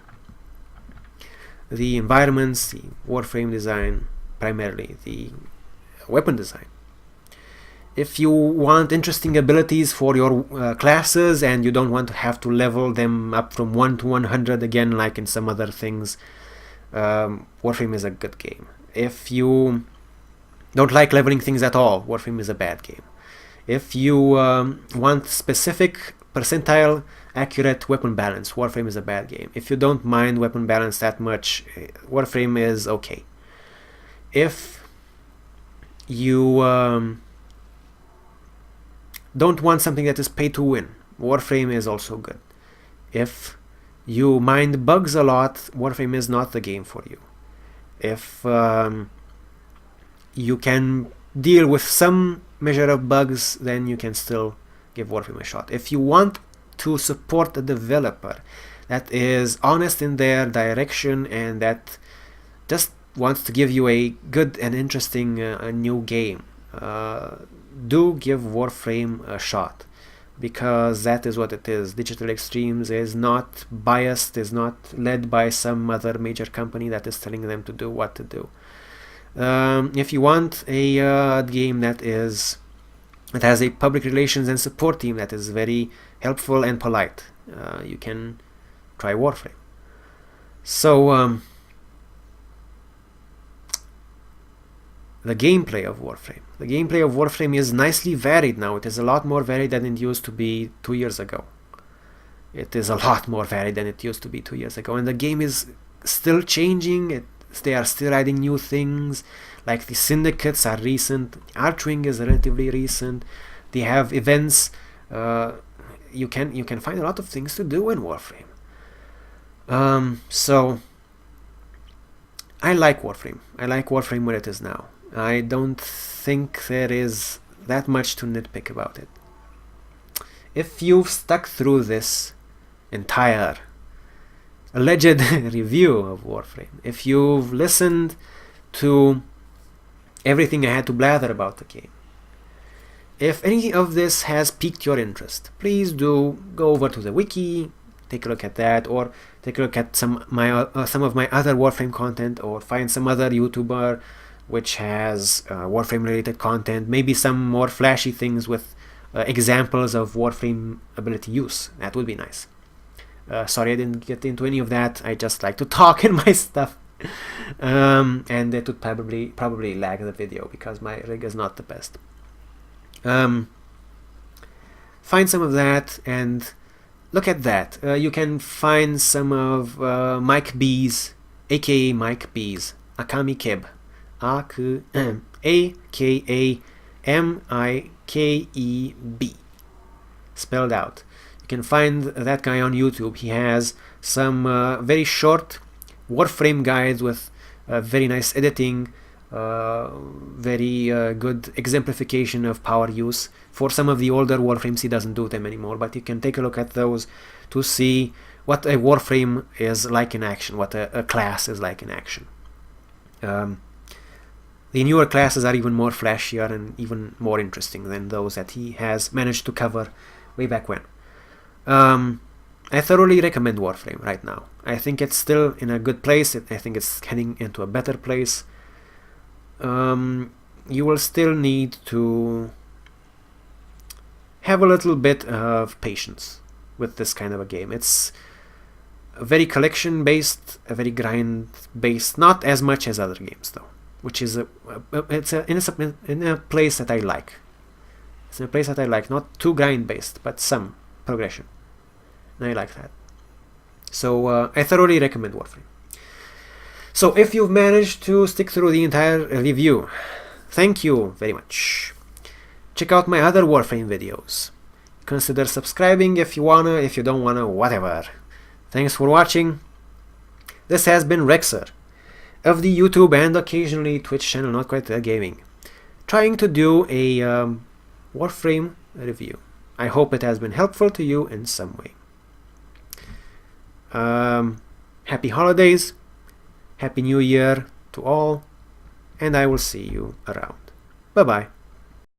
The environments, the Warframe design, primarily the weapon design. If you want interesting abilities for your classes and you don't want to have to level them up from 1 to 100 again like in some other things, Warframe is a good game. If you don't like leveling things at all, Warframe is a bad game. If you want specific percentile accurate weapon balance, Warframe is a bad game. If you don't mind weapon balance that much, Warframe is okay. If you don't want something that is pay to win, Warframe is also good. If you mind bugs a lot, Warframe is not the game for you. If you can deal with some measure of bugs, then you can still give Warframe a shot. If you want to support a developer that is honest in their direction and that just wants to give you a good and interesting new game, do give Warframe a shot, because that is what it is. Digital Extremes is not biased, is not led by some other major company that is telling them to do what to do. If you want a game that has a public relations and support team that is very helpful and polite, you can try Warframe. So the gameplay of Warframe. The gameplay of Warframe is nicely varied now. It is a lot more varied than it used to be 2 years ago. It is a lot more varied than it used to be 2 years ago. And the game is still changing. They are still adding new things. Like the syndicates are recent. Archwing is relatively recent. They have events. You can find a lot of things to do in Warframe. So I like Warframe. I like Warframe where it is now. I don't think there is that much to nitpick about it. If you've stuck through this entire alleged review of Warframe, if you've listened to everything I had to blather about the game, if any of this has piqued your interest, please do go over to the wiki, take a look at that, or take a look at some of my other Warframe content, or find some other YouTuber which has Warframe related content, maybe some more flashy things with examples of Warframe ability use. That would be nice. Sorry I didn't get into any of that. I just like to talk in my stuff. And it would probably lag the video because my rig is not the best. Find some of that and look at that. You can find some of Mike B's, aka Mike B's, Akami Keb, A-K-A-M-I-K-E-B, spelled out. You can find that guy on YouTube. He has some very short Warframe guides with very nice editing, very good exemplification of power use. For some of the older Warframes he doesn't do them anymore, but you can take a look at those to see what a Warframe is like in action, what a class is like in action. The newer classes are even more flashier and even more interesting than those that he has managed to cover way back when. I thoroughly recommend Warframe right now. I think it's still in a good place. I think it's heading into a better place. You will still need to have a little bit of patience with this kind of a game. It's very collection based, very grind based, not as much as other games though, which is in a place that I like. It's a place that I like, not too grind based, but some progression, and I like that. So I thoroughly recommend Warframe. So if you've managed to stick through the entire review, thank you very much. Check out my other Warframe videos. Consider subscribing if you wanna, if you don't wanna, whatever. Thanks for watching. This has been Rexer of the YouTube and occasionally Twitch channel NotQuiteThereGaming, trying to do a Warframe review. I hope it has been helpful to you in some way. Happy holidays, Happy New Year to all, and I will see you around. Bye bye.